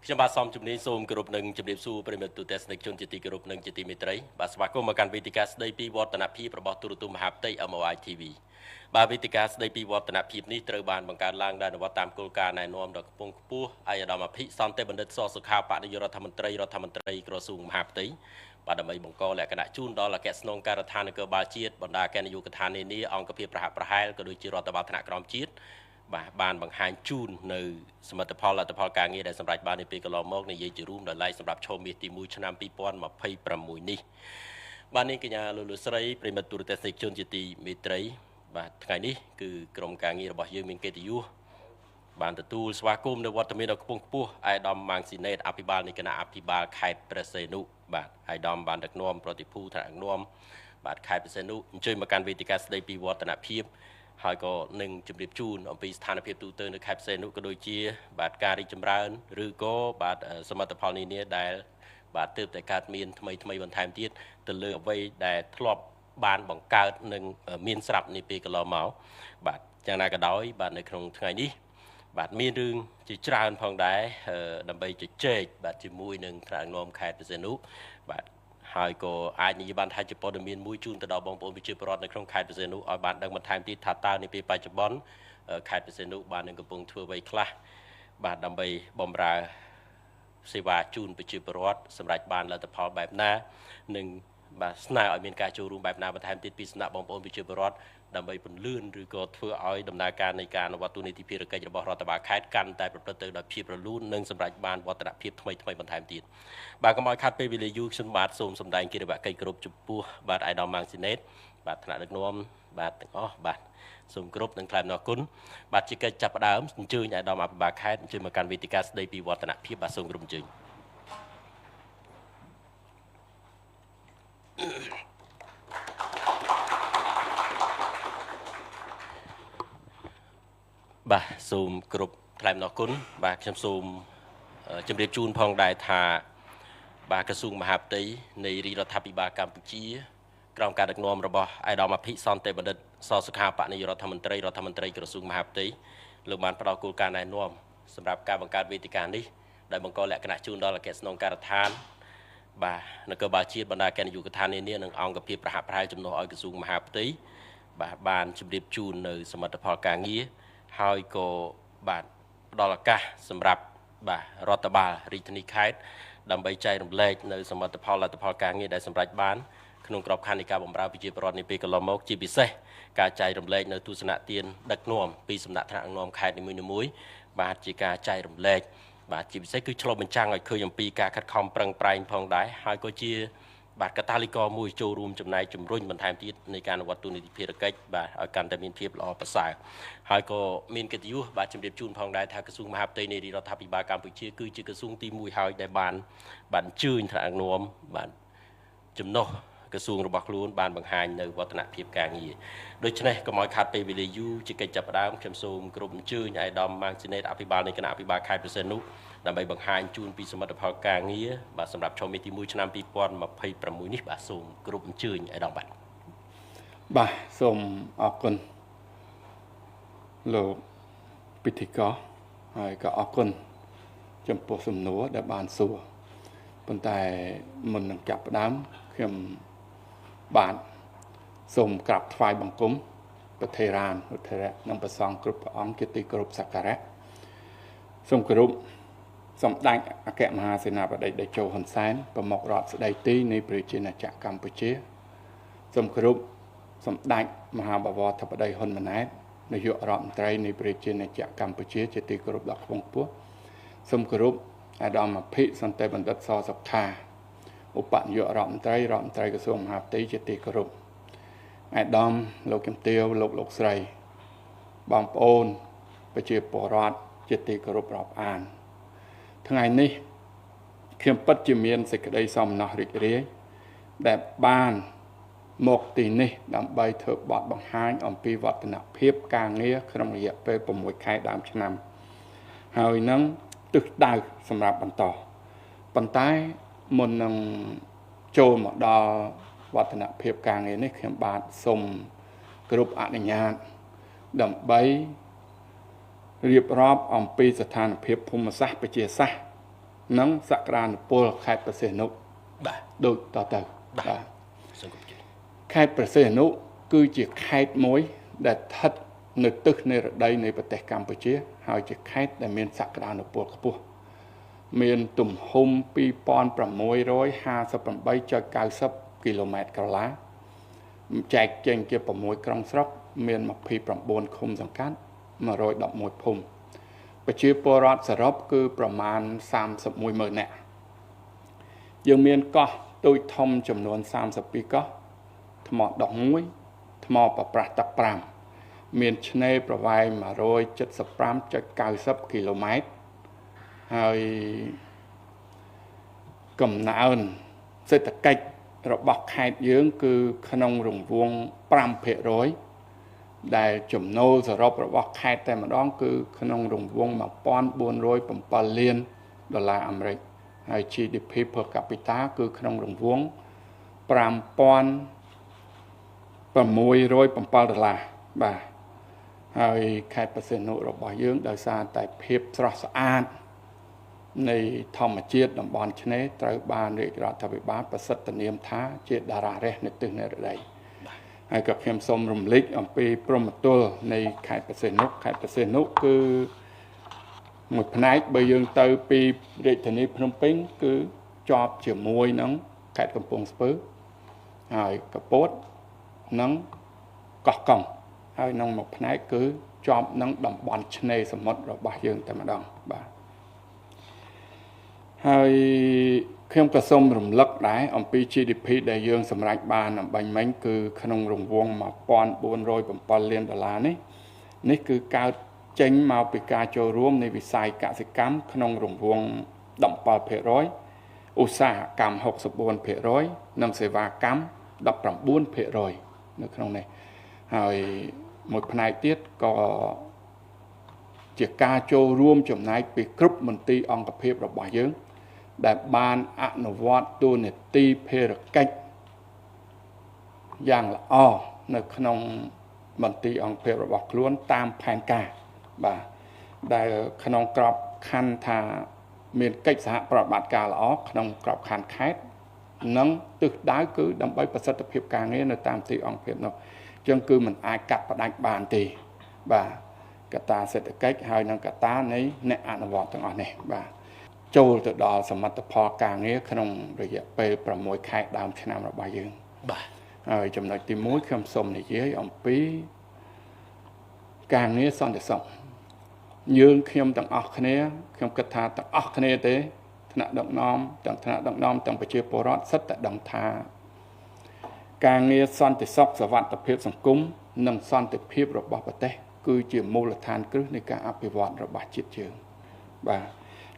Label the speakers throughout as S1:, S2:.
S1: ខ្ញុំបាទសូមជំរាបសូមគោរពនឹងជំរាបសួរប្រិមត្តទូទាំងជនជាទីគោរពនិងជាទីមេត្រីបាទស្វាគមន៍មកកាន់វេទិកាស្ដីពីវឌ្ឍនភាពរបស់ទូរទស្សន៍មហាផ្ទៃ MOI TV បាទវេទិកាស្ដីពីវឌ្ឍនភាពនេះត្រូវបានបង្កើតឡើងដោយអនុវត្តតាមគោលការណ៍ណែនាំដ៏ខ្ពង់ខ្ពស់អាយដាមអភិសន្តិបណ្ឌិតសសុខាបនាយករដ្ឋមន្ត្រីក្រសួងមហាផ្ទៃបាទដើម្បីបង្កលក្ខណៈជូនដល់អគ្គស្នងការដ្ឋាននគរបាលជាតិបណ្ដាអគ្គនាយកដ្ឋាននានាអង្គភាពប្រហាក់ប្រហែលក៏ដូចជារដ្ឋបាលថ្នាក់ក្រោមជាតិបាទបានបង្ហាញជូននៅសមិទ្ធផលលទ្ធផលការងារដែលសម្រេចបាននាពេលកន្លងមកនិយាយជារួមដោយឡែកសម្រាប់ឈុំមាសទី1ឆ្នាំ2026នេះបាទនេះកញ្ញាលោកស្រីប្រិមិត្តទូរទស្សនិកជនជាទីមេត្រីបាទថ្ងៃនេះគឺក្រុមការងាររបស់យើងមានកិត្តិយសបានទទួលស្វាគមន៍នៅវត្តមានដ៏ខ្ពង់ខ្ពស់អាយដាមម៉ាងស៊ីណេតអភិបាលនៃគណៈអភិបាលខេត្តព្រះសីហនុបាទអាយដាមបានដឹកនាំប្រតិភូថ្នាក់ដឹកនាំបាទខេត្តព្រះសីហនុអញ្ជើញមកកាន់វេទិកាស្ដីពីវឌ្ឍនភាពហើយក៏នឹងជម្រាបជូនអំពីស្ថានភាពទូទៅនៅខេត្តផ្សេងនោះក៏ដូចជាបាទការរីកចម្រើនឬក៏បាទសមិទ្ធផលនានាដែលបាទទើបតែកើតមានថ្មីបន្ថែមទៀតទៅលើអ្វីដែលធ្លាប់បានបង្កើតនិងមានស្រាប់នាពេលកន្លងមកបាទយ៉ាងណាក៏ដោយបាទនៅក្នុងថ្ងៃនេះបាទមានរឿងជាច្រើនផងដែរដើម្បីជជែកបាទជាមួយនឹងថ្នាក់ដឹកនាំខេត្តព្រះសីហនុបាទហើយក៏អាចនិយាយបានថាជាព័ត៌មានមួយជូនទៅដល់បងប្អូនប្រជាពលរដ្ឋនៅក្នុងខេត្តព្រះសីហនុឲ្យបានដឹងបន្ថែមទៀតថាតើនាពេលបច្ចុប្បន្នខេត្តព្រះសីហនុបាននឹងកំពុងធ្វើអ្វីខ្លះបាទដើម្បីបម្រើសេវាជូនប្រជាពលរដ្ឋសម្រាប់បានលទ្ធផលបែបណានិងបាទស្នើឲ្យមានការចូលរួមបែបណាបន្ថែមទៀតពីសំណាក់បងប្អូនប្រជាពលរដ្ឋដើម្បីពន្លឿនឬក៏ធ្វើឲ្យដំណើរការនៃការអនុវត្តទូនីតិភារកិច្ចរបស់រដ្ឋបាលខេត្តកាន់តែប្រព្រឹត្តទៅដោយភាពរលូននិងសម្រាប់បានវឌ្ឍនភាពថ្មីបន្ថែមទៀតបាទកុំឲ្យខាត់ពេលវេលាយូរខ្ញុំបាទសូមសម្ដែងគិរិយាកិច្ចគ្រប់ចំពោះបាទអាយដាមម៉ាងស៊ីណេតបាទថ្នាក់ដឹកនាំបាទទាំងអស់បាទសូមគោរពនិងថ្លែងអំណរគុណបាទជាកិច្ចចាប់ផ្ដើមអញ្ជើញអាយដាមអភិបាលខេត្តអញ្ជើញមកកាន់វេទិកាស្ដីពីវឌ្ឍនភាពបាទសូមគោរពអញ្ជើញបាទសូមគោរពថ្លែងអំណរគុណបាទខ្ញុំសូមជម្រាបជូនផងដែរថាបាទក្រសួងមហាផ្ទៃនៃរាជរដ្ឋាភិបាលកម្ពុជាក្រោមការដឹកនាំរបស់អាយដាមអភិសន្តិបណ្ឌិតសសុខាបនាយករដ្ឋមន្ត្រីក្រសួងមហាផ្ទៃលោកបានផ្ដល់គោលការណ៍ណែនាំសម្រាប់ការបង្កើតវេទិកានេះដែលបង្កលក្ខណៈជូនដល់អគ្គស្នងការដ្ឋានបាទនគរបាលជាតិបណ្ដាអគ្គនាយកដ្ឋាននានានិងអង្គភាពប្រហាក់ប្រហែលជំនួសឲ្យក្រសួងមហាផ្ទៃបាទបានជម្រាបជូននៅសមិទ្ធផលការងារហើយក៏បាទផ្ដល់ឱកាសសម្រាប់បាទរដ្ឋបាលរាជធានីខេត្តដើម្បីចែករំលែកនៅសមិទ្ធផលលទ្ធផលការងារដែលសម្រេចបានក្នុងក្របខ័ណ្ឌនៃការបម្រើប្រជាពលរដ្ឋនាពេលកន្លងមកជាពិសេសការចែករំលែកនៅទស្សនៈទានដឹកនាំពីសំណាក់ថ្នាក់ដឹកនាំខេត្តនីមួយៗបាទជាការចែករំលែកបាទជាពិសេសគឺឆ្លុះបញ្ចាំងឲ្យឃើញអំពីការខិតខំប្រឹងប្រែងផងដែរហើយក៏ជាបាទកតាលីករមួយចូលរួមចំណែកជំរុញបន្ថែមទៀតនៃការអនុវត្តទូនីតិភារកិច្ចបាទឲ្យកាន់តែមានភាពល្អប្រសើរហើយក៏មានកិត្តិយសបាទជម្រាបជូនផងដែរថាក្រសួងមហាផ្ទៃនៃរដ្ឋាភិបាលកម្ពុជាគឺជាក្រសួងទី1ហើយដែលបានអញ្ជើញថ្នាក់ដឹកនាំបាទចំណុះក្រសួងរបស់ខ្លួនបានបង្ហាញនៅវឌ្ឍនភាពការងារដូច្នេះកុំឲ្យខាត់ពេលវេលាយូរជាកិច្ចចាប់ផ្ដើមខ្ញុំសូមគោរពអញ្ជើញអាយដាមម៉ាងស៊ីណេតអភិបាលនៃគណៈអភិបាលខេត្តព្រះសីហនុដើម្បីបង្ហាញជូនពីសមិទ្ធផលការងារបាទសម្រាប់ឈុំមាសទី1ឆ្នាំ2026នេះបាទសូមគោរពអញ្ជើញអាយដាម
S2: បាទសូមអរគុណលោកពិធីករហើយក៏អរគុណចំពោះសំណួរដែលបានសួរប៉ុន្តែមុននឹងចាប់ផ្ដើមខ្ញុំបាទសូមក្រាបថ្វាយបង្គំប្រធេរានឧទ្ធរៈនិងព្រះសង្ឃគ្រប់ព្រះអង្គជាទីគោរពសក្ការៈសូមគោរពសម្ដេចអគ្គមហាសេនាបតីតេជោហ៊ុនសែនប្រមុខរដ្ឋស្ដីទីនៃប្រជាណាចក្រកម្ពុជាសូមគោរពសម្ដេចមហាបវរធិបតីហ៊ុនម៉ាណែតនាយករដ្ឋមន្ត្រីនៃប្រជាណាចក្រកម្ពុជាជាទីគោរពដ៏ខ្ពង់ខ្ពស់សូមគោរពអាដាមអភិសន្តិបណ្ឌិតសសុខាឧបនាយករដ្ឋមន្ត្រីក្រសួងមហាផ្ទៃជាទីគោរពអាដាមលោកជំទាវលោកស្រីបងប្អូនប្រជាពលរដ្ឋជាទីគោរពរាប់អានថ្ងៃនេះខ្ញុំពិតជាមានសេចក្តីសំណោះរីករាយដែលបានមកទីនេះដើម្បីធ្វើបទបង្ហាញអំពីវឌ្ឍនភាពការងារក្នុងរយៈពេល6ខែដើមឆ្នាំហើយនឹងទិសដៅសម្រាប់បន្តប៉ុន្តែមុននឹងចូលមកដល់វឌ្ឍនភាពការងារនេះខ្ញុំបាទសូមគ្រប់អនុញ្ញាតដើម្បីរៀបរាប់អំពីស្ថានភាពភូមិសាស្ត្រប្រជាសាស្ត្រ និងសក្តានុពលខេត្តប្រសេនុ
S1: បាទ
S2: ដូចតទៅ
S1: បាទសូមគោរពជម្រាប
S2: ខេត្តប្រសេនុគឺជាខេត្តមួយដែលស្ថិតនៅទិសនិរតីនៃប្រទេសកម្ពុជាហើយជាខេត្តដែលមានសក្តានុពលខ្ពស់មានទំហំ 2658.90 គីឡូម៉ែត្រក្រឡាចែកចេញជា6ក្រុងស្រុកមាន29ឃុំសង្កាត់111ភូមិប្រជាពលរដ្ឋសរុបគឺប្រមាណ 31,000 នាក់យើងមានកោះតូចធំចំនួន 32 កោះថ្មដុះ1ថ្មប្រប្រាស់ទឹក5មានឆ្នេរប្រវែង 175.90 គីឡូម៉ែត្រហើយកំណើនសេដ្ឋកិច្ចរបស់ខេត្តយើងគឺក្នុងរង្វង់ 5% ដែលចំណូលសរុបរបស់ខេត្តតែម្ដងគឺក្នុងរង្វង់ 1,407 លានដុល្លារអាមេរិកហើយ GDP per capita គឺក្នុងរង្វង់ 5,607 ដុល្លារបាទហើយខេត្តប្រសេនុរបស់យើងដោយសារតែភាពស្រស់ស្អាតនៃធម្មជាតិតំបន់ឆ្នេរត្រូវបានរាជរដ្ឋាភិបាលប្រសិទ្ធនាមថាជាតារារ៉េសនៅទិសនិរតីហើយក៏ខ្ញុំសូមរំលឹកអំពីព្រហ្មទណ្ឌនៃខេត្តប្រសេនុខេត្តប្រសេនុគឺជាផ្នែកបើយើងទៅពីរាជធានីភ្នំពេញគឺជាប់ជាមួយនឹងខេត្តកំពង់ស្ពឺហើយកពតនិងកោះកុងហើយក្នុងមួយផ្នែកគឺជាប់នឹងតំបន់ឆ្នេរសមុទ្ររបស់យើងតែម្ដងបាទហើយខ្ញុំក៏សូមរំលឹកដែរអំពី GDP ដែលយើងសម្រេចបានអំបញ្ញមិញគឺក្នុងរង្វង់ 1,407 លានដុល្លារនេះគឺកើតចេញមកពីការចូលរួមនៃវិស័យកសិកម្មក្នុងរង្វង់ 17% ឧស្សាហកម្ម 64% និងសេវាកម្ម 19% នៅក្នុងនេះហើយមួយផ្នែកទៀតក៏ជាការចូលរួមចំណែកពីគ្រប់មន្ទីរអង្គភាពរបស់យើងដែលបានអនុវត្តតួនាទីភារកិច្ចយ៉ាងល្អនៅក្នុងមន្ទីរអង្គភាពរបស់ខ្លួនតាមផែនការបាទដែលក្នុងក្របខ័ណ្ឌថាមានកិច្ចសហប្រតិបត្តិការល្អក្នុងក្របខ័ណ្ឌខេត្តនិងទិសដៅគឺដើម្បីប្រសិទ្ធភាពការងារនៅតាមទីអង្គភាពនោះអញ្ចឹងគឺมันអាចកាត់ផ្ដាច់បានទេបាទកត្តាសេដ្ឋកិច្ចហើយនិងកត្តានៃអ្នកអនុវត្តទាំងអស់នេះបាទចូលទៅដល់សមិទ្ធផលការងារក្នុងរយៈពេល6ខែដើមឆ្នាំរបស់យើង
S1: បាទ
S2: ហើយចំណុចទី1ខ្ញុំសូមនិយាយអំពីការងារសន្តិសុខយើងខ្ញុំទាំងអស់គ្នាខ្ញុំគិតថាទាំងអស់គ្នាទេថ្នាក់ដឹកនាំទាំងប្រជាពលរដ្ឋសិតតែដឹងថាការងារសន្តិសុខសុវត្ថិភាពសង្គមនិងសន្តិភាពរបស់ប្រទេសគឺជាមូលដ្ឋានគ្រឹះនៃការអភិវឌ្ឍរបស់ជាតិយើងបាទ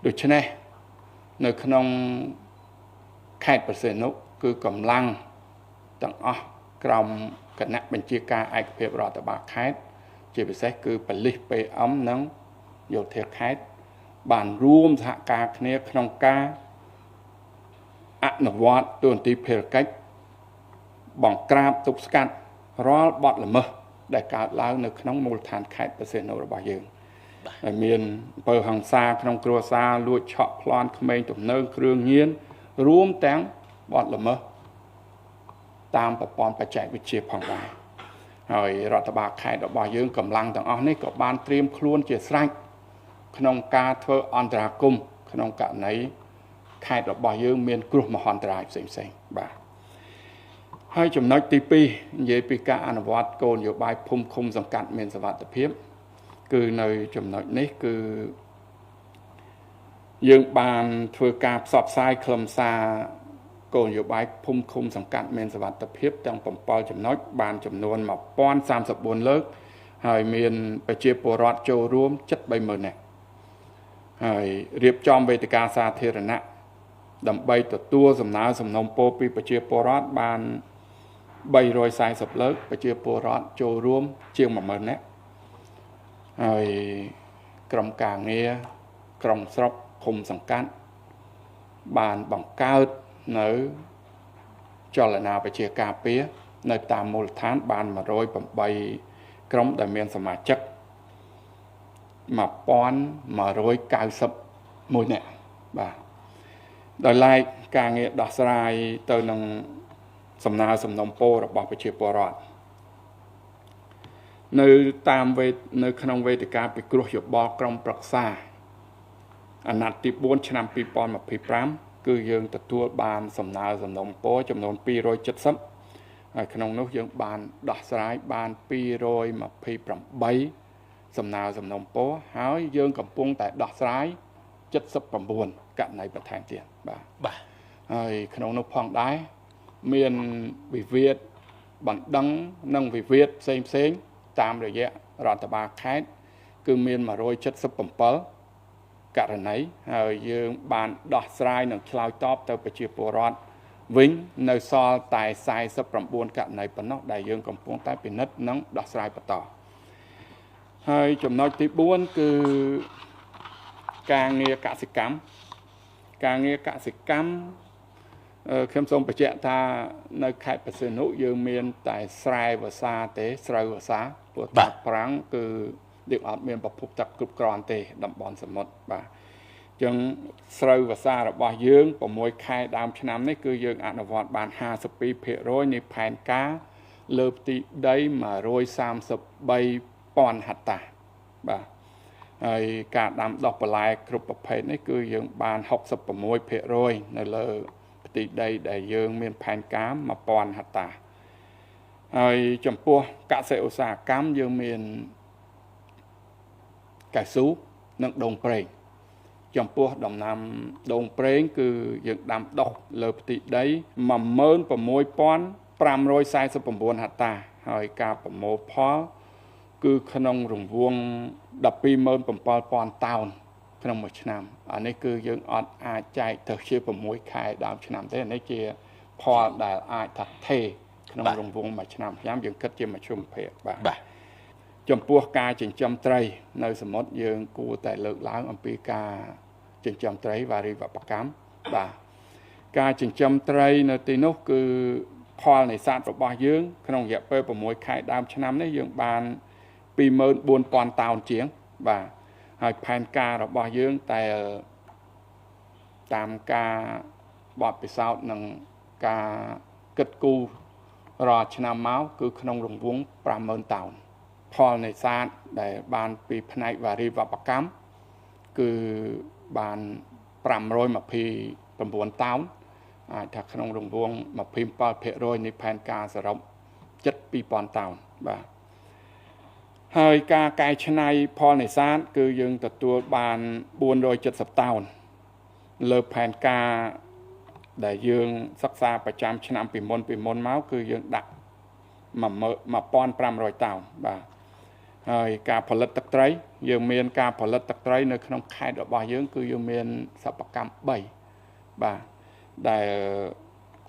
S2: ដូច្នេះនៅក្នុងខេត្តប្រសេនុគឺកម្លាំងទាំងអស់ក្រោមគណៈបញ្ជាការឯកភាពរដ្ឋបាលខេត្តជាពិសេសគឺប៉ូលីស PM និងយោធាខេត្តបានរួមសហការគ្នាក្នុងការអនុវត្តតួនាទីភារកិច្ចបង្ក្រាបទប់ស្កាត់រាល់បទល្មើសដែលកើតឡើងនៅក្នុងមូលដ្ឋានខេត្តប្រសេនុរបស់យើងដែលមានអំពើហិង្សាក្នុងគ្រួសារលួចឆក់ប្លន់ក្មេងទំនើងគ្រឿងញៀនរួមទាំងបទល្មើសតាមប្រព័ន្ធបច្ចេកវិទ្យាផងដែរហើយរដ្ឋបាលខេត្តរបស់យើងកម្លាំងទាំងអស់នេះក៏បានត្រៀមខ្លួនជាស្រេចក្នុងការធ្វើអន្តរាគមន៍ក្នុងករណីខេត្តរបស់យើងមានគ្រោះមហន្តរាយផ្សេងៗបាទហើយចំណុចទី2និយាយពីការអនុវត្តគោលនយោបាយភូមិឃុំសង្កាត់មានសុវត្ថិភាពគឺនៅចំណុចនេះគឺយើងបានធ្វើការផ្សព្វផ្សាយខ្លឹមសារគោលនយោបាយភូមិឃុំសង្កាត់មានសុវត្ថិភាពទាំង7ចំណុចបានចំនួន 1034 លើកហើយមានប្រជាពលរដ្ឋចូលរួម 730,000 នាក់ហើយរៀបចំវេទិកាសាធារណៈដើម្បីទទួលសំណើសំណូមពរពីប្រជាពលរដ្ឋបាន340 លើកប្រជាពលរដ្ឋចូលរួមជាង 10,000 នាក់ហើយក្រុមការងារក្រុមស្រុកឃុំសង្កាត់បានបង្កើតនៅចលនាប្រជាការពារនៅតាមមូលដ្ឋានបាន108ក្រុមដែលមានសមាជិក 1191 នាក់បាទ ដោយឡែកការងារដោះស្រាយទៅនឹងសំណើសំណុំពររបស់ប្រជាពលរដ្ឋនៅតាមនៅក្នុងវេទិកាពិគ្រោះយោបល់ក្រុមប្រឹក្សាអាណត្តិទី4ឆ្នាំ2025គឺយើងទទួលបានសំណើសំណុំពរចំនួន270ហើយក្នុងនោះយើងបានដោះស្រាយបាន228សំណើសំណុំពរហើយយើងកំពុងតែដោះស្រាយ79ករណីបន្ថែមទៀតបាទហើយក្នុងនោះផងដែរមានវិវាទបណ្ដឹងនិងវិវាទផ្សេងតាមរយៈរដ្ឋបាលខេត្តគឺមាន177ករណីហើយយើងបានដោះស្រាយនិងឆ្លើយតបទៅប្រជាពលរដ្ឋវិញនៅសល់តែ49ករណីប៉ុណ្ណោះដែលយើងកំពុងតែពិនិត្យនិងដោះស្រាយបន្តហើយចំណុចទី4គឺការងារកសិកម្មខ្ញុំសូមបញ្ជាក់ថានៅខេត្តបរសៀននុយើងមានតែស្រែវស្សាទេស្រូវវស្សាព្រោះទឹកប្រាំងគឺយើងអត់មានប្រភពទឹកគ្រប់គ្រាន់ទេតំបន់សមុទ្របាទអញ្ចឹងស្រូវវស្សារបស់យើង6ខែដើមឆ្នាំនេះគឺយើងអនុវត្តបាន52%នៃផែនការលើផ្ទៃដី133,000ហិកតាបាទហើយការដាំដុះបន្លែគ្រប់ប្រភេទនេះគឺយើងបាន66%នៅលើផ្ទៃដីដែលយើងមានផែនការ1000ហិកតាហើយចំពោះកសិឧស្សាហកម្មយើងមានកៅស៊ូនិងដូងប្រេងចំពោះដំណាំដូងប្រេងគឺយើងដាំដុះលើផ្ទៃដី16549ហិកតាហើយការប្រមូលផលគឺក្នុងរង្វង់127,000 តោនក្នុងមួយឆ្នាំអានេះគឺយើងអត់អាចចែកទៅជា6ខែដើមឆ្នាំទេអានេះជាផលដែលអាចថាថេរក្នុងរង្វង់មួយឆ្នាំយើងគិតជាមធ្យមភាពបាទចំពោះការចិញ្ចឹមត្រីនៅសមុទ្រយើងគួរតែលើកឡើងអំពីការចិញ្ចឹមត្រីវារីវប្បកម្មបាទការចិញ្ចឹមត្រីនៅទីនោះគឺផលនេសាទរបស់យើងក្នុងរយៈពេល6ខែដើមឆ្នាំនេះយើងបាន24,000 តោនជាងបាទហើយផែនការរបស់យើងតែតាមការបទពិសោធន៍និងការគិតគូររាល់ឆ្នាំមកគឺក្នុងរង្វង់50,000 តោនផលនេសាទដែលបានពីផ្នែកវារីវប្បកម្មគឺបាន529 តោនអាចថាក្នុងរង្វង់27% នៃផែនការសរុប72,000 តោនបាទហើយការកែច្នៃផលនេសាទគឺយើងទទួលបាន470 តោនលើផែនការដែលយើងសិក្សាប្រចាំឆ្នាំពីមុនមកគឺយើងដាក់1,500 តោនបាទហើយការផលិតទឹកត្រីយើងមានការផលិតទឹកត្រីនៅក្នុងខេត្តរបស់យើងគឺយើងមានសិប្បកម្ម3បាទដែល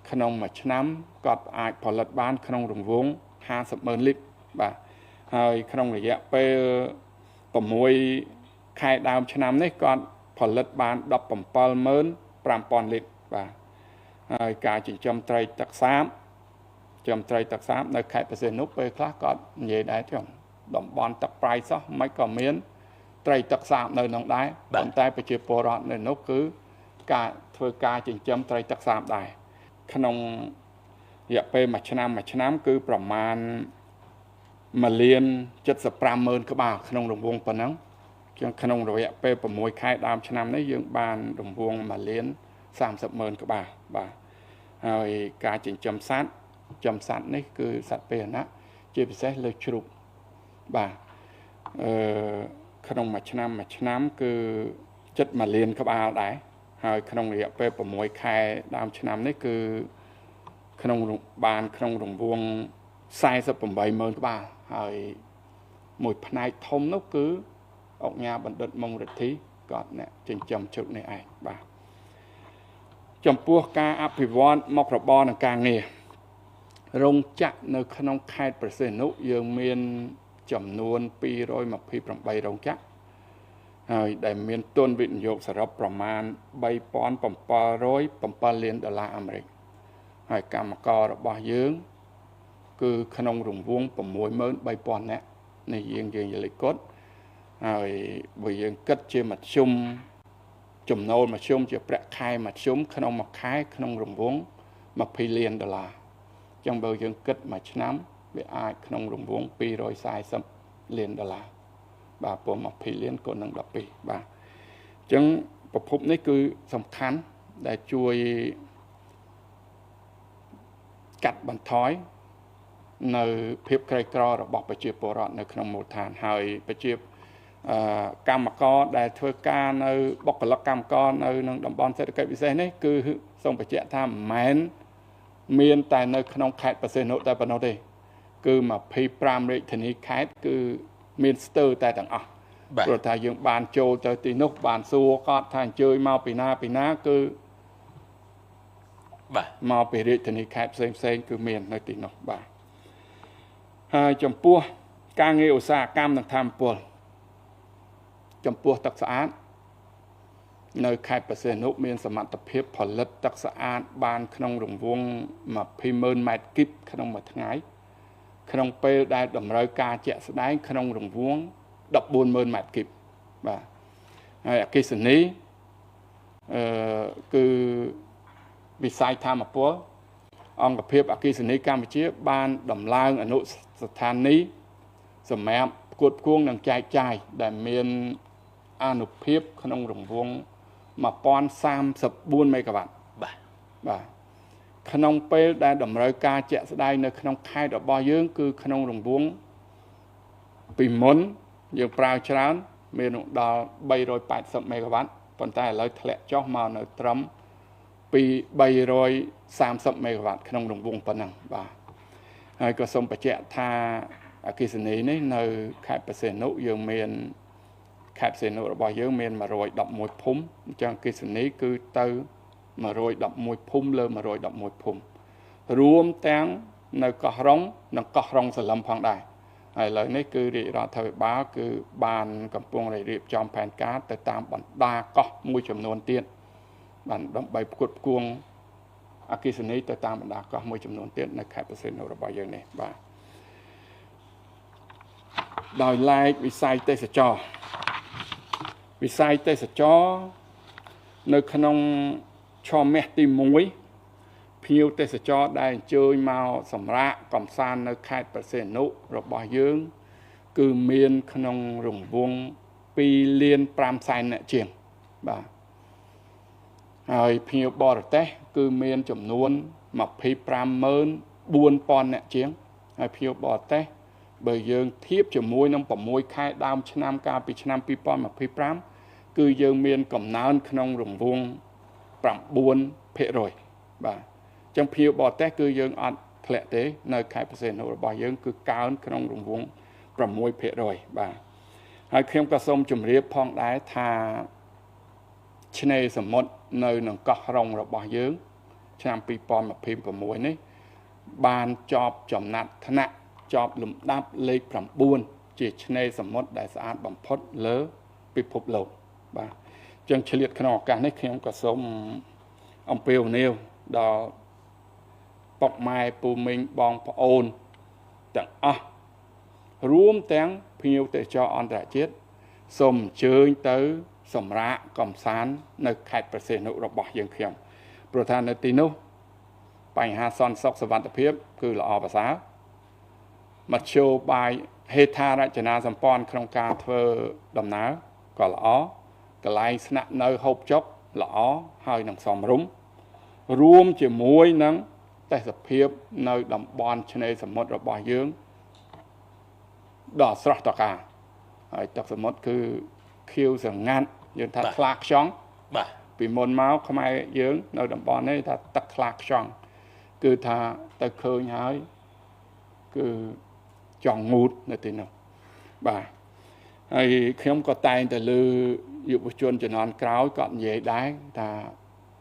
S2: ក្នុងមួយឆ្នាំគាត់អាចផលិតបានក្នុងរង្វង់50,000 លីត្របាទហើយក្នុងរយៈពេល6ខែដើមឆ្នាំនេះគាត់ផលិតបាន175,000 លីត្របាទហើយការចិញ្ចឹមត្រីទឹកសាបនៅខេត្តបរសៀននុពេលខ្លះគាត់និយាយដែរចឹងតំបន់ទឹកប្រៃសោះមិនក៏មានត្រីទឹកសាបនៅក្នុងដែរប៉ុន្តែប្រជាពលរដ្ឋនៅនោះគឺការធ្វើការចិញ្ចឹមត្រីទឹកសាបដែរក្នុងរយៈពេលមួយឆ្នាំគឺប្រមាណ1,75,000 ក្បាលក្នុងរង្វង់ប៉ុណ្ណឹងជាងក្នុងរយៈពេល6ខែដើមឆ្នាំនេះយើងបានរង្វង់1,30,000 ក្បាលបាទហើយការចិញ្ចឹមសត្វនេះគឺសត្វពាហនៈជាពិសេសលើជ្រូកបាទក្នុងមួយឆ្នាំគឺ7,000,000 ក្បាលដែរហើយក្នុងរយៈពេល6ខែដើមឆ្នាំនេះគឺក្នុងរង្វង់48,000 ក្បាលហើយមួយផ្នែកធំនោះគឺអង្គការបណ្ឌិតមុងរិទ្ធីគាត់អ្នកចិញ្ចឹមជ្រូកនេះឯងបាទចំពោះការអភិវឌ្ឍមុខរបរនិងការងាររោងចក្រនៅក្នុងខេត្តព្រះសីហនុយើងមានចំនួន228រោងចក្រហើយដែលមានទុនវិនិយោគសរុបប្រមាណ3,707 លានដុល្លារអាមេរិកហើយកម្មកររបស់យើងគឺក្នុងរង្វង់63,000 នាក់នេះយើងនិយាយគត់ហើយបើយើងគិតជាមធ្យម ចំណូលមធ្យមជាប្រាក់ខែមធ្យមក្នុងមួយខែក្នុងរង្វង់$20 លានអញ្ចឹងបើយើងគិតមួយឆ្នាំវាអាចក្នុងរង្វង់$240 លានបាទព្រោះ20 លានគុណនឹង12បាទអញ្ចឹងប្រភពនេះគឺសំខាន់ដែលជួយកាត់បន្ថយនៅភាពក្រីក្ររបស់ប្រជាពលរដ្ឋនៅក្នុងមូលដ្ឋានហើយប្រជាកម្មករដែលធ្វើការនៅបុគ្គលិកកម្មករនៅក្នុងតំបន់សេដ្ឋកិច្ចពិសេសនេះគឺសូមបញ្ជាក់ថាមិនមែនមានតែនៅក្នុងខេត្តបរសេនុតែប៉ុណ្ណោះទេគឺ25រាជធានីខេត្តគឺមានស្ទើរតែទាំងអស់ព្រោះថាយើងបានចូលទៅទីនោះបានសួរគាត់ថាអញ្ជើញមកពីណាគឺបាទមកពីរាជធានីខេត្តផ្សេងគឺមាននៅទីនោះបាទហើយចំពោះការងារឧស្សាហកម្មនិងធម្មពលចំពោះទឹកស្អាតនៅខេត្តបរសេនុមានសមត្ថភាពផលិតទឹកស្អាតបានក្នុងរង្វង់20,000 ម៉ែត្រគីបក្នុងមួយថ្ងៃក្នុងពេលដែលតម្រូវការជាក់ស្ដែងក្នុងរង្វង់14,000 ម៉ែត្រគីបបាទហើយអគ្គិសនីគឺវិស័យធម្មពលអង្គភាពអគ្គិសនីកម្ពុជាបានដំឡើងអនុស្ថានីយ៍សម្រាប់ផ្គត់ផ្គង់និងចែកចាយដែលមានអានុភាពក្នុងរង្វង់1034 មេហ្គាវ៉ាត់បាទក្នុងពេលដែលតម្រូវការជាក់ស្ដែងនៅក្នុងខេត្តរបស់យើងគឺក្នុងរង្វង់ពីមុនយើងប្រើច្រើនមានដល់380 មេហ្គាវ៉ាត់ប៉ុន្តែឥឡូវធ្លាក់ចុះមកនៅត្រឹមពី330 មេហ្គាវ៉ាត់ក្នុងរង្វង់ប៉ុណ្ណឹងបាទហើយក៏សូមបញ្ជាក់ថាអគ្គិសនីនេះនៅខេត្តបរសេនុយើងមានខេត្តបរសេនុរបស់យើងមាន111ភូមិអញ្ចឹងអគ្គិសនីគឺទៅ111ភូមិលើ111ភូមិរួមទាំងនៅកោះរ៉ុងនិងកោះរ៉ុងសឡឹមផងដែរហើយឥឡូវនេះគឺរាជរដ្ឋាភិបាលគឺបានកំពុងរៀបចំផែនការទៅតាមបណ្ដាកោះមួយចំនួនទៀតបានដើម្បីផ្គត់ផ្គង់អគ្គិសនីទៅតាមបណ្ដាកោះមួយចំនួនទៀតនៅខេត្តបរសេនុរបស់យើងនេះបាទដោយឡែកវិស័យទេសចរនៅក្នុងឆមាសទី1ភ្ញៀវទេសចរដែលអញ្ជើញមកសម្រាកកម្សាន្តនៅខេត្តបរសេនុរបស់យើងគឺមានក្នុងរង្វង់2.5 លានអ្នកជាងបាទហើយភ្ញៀវបរទេសគឺមានចំនួន254,000 អ្នកជាងហើយភ្ញៀវបរទេសបើយើងធៀបជាមួយនឹង6 ខែដើមឆ្នាំកាលពីឆ្នាំ2025គឺយើងមានកំណើនក្នុងរង្វង់9%បាទអញ្ចឹងភ្ញៀវបរទេសគឺយើងអត់ធ្លាក់ទេនៅខេត្តបរសេនុរបស់យើងគឺកើនក្នុងរង្វង់6%បាទហើយខ្ញុំក៏សូមជម្រាបផងដែរថាឆ្នេរសមុទ្រនៅក្នុងកោះរ៉ុងរបស់យើងឆ្នាំ2026នេះបានជាប់ចំណាត់ថ្នាក់ជាប់លំដាប់លេខ9ជាឆ្នេរសមុទ្រដែលស្អាតបំផុតលើពិភពលោកបាទអញ្ចឹងឆ្លៀតក្នុងឱកាសនេះខ្ញុំក៏សូមអំពាវនាវដល់ពុកម៉ែពូមីងបងប្អូនទាំងអស់រួមទាំងភ្ញៀវទេសចរអន្តរជាតិសូមអញ្ជើញទៅសម្រាកកម្សាន្តនៅខេត្តបរសេនុរបស់យើងខ្ញុំព្រោះថានៅទីនោះបញ្ហាសន្តិសុខសុវត្ថិភាពគឺល្អប្រសើរមធ្យោបាយហេដ្ឋារចនាសម្ព័ន្ធក្នុងការធ្វើដំណើរក៏ល្អកន្លែងស្នាក់នៅហូបចុកល្អហើយនឹងសមរម្យរួមជាមួយនឹងទេសភាពនៅតំបន់ឆ្នេរសមុទ្ររបស់យើងដ៏ស្រស់ត្រកាលហើយទឹកសមុទ្រគឺខៀវស្រងាត់យើងថាថ្លាខ្យង់បាទពីមុនមកខ្មែរយើងនៅតំបន់នេះថាទឹកថ្លាខ្យង់គឺថាទៅឃើញហើយគឺចង់ងូតនៅទីនោះបាទហើយខ្ញុំក៏តែងតែលើយុវជនជំនាន់ក្រោយគាត់និយាយដែរថា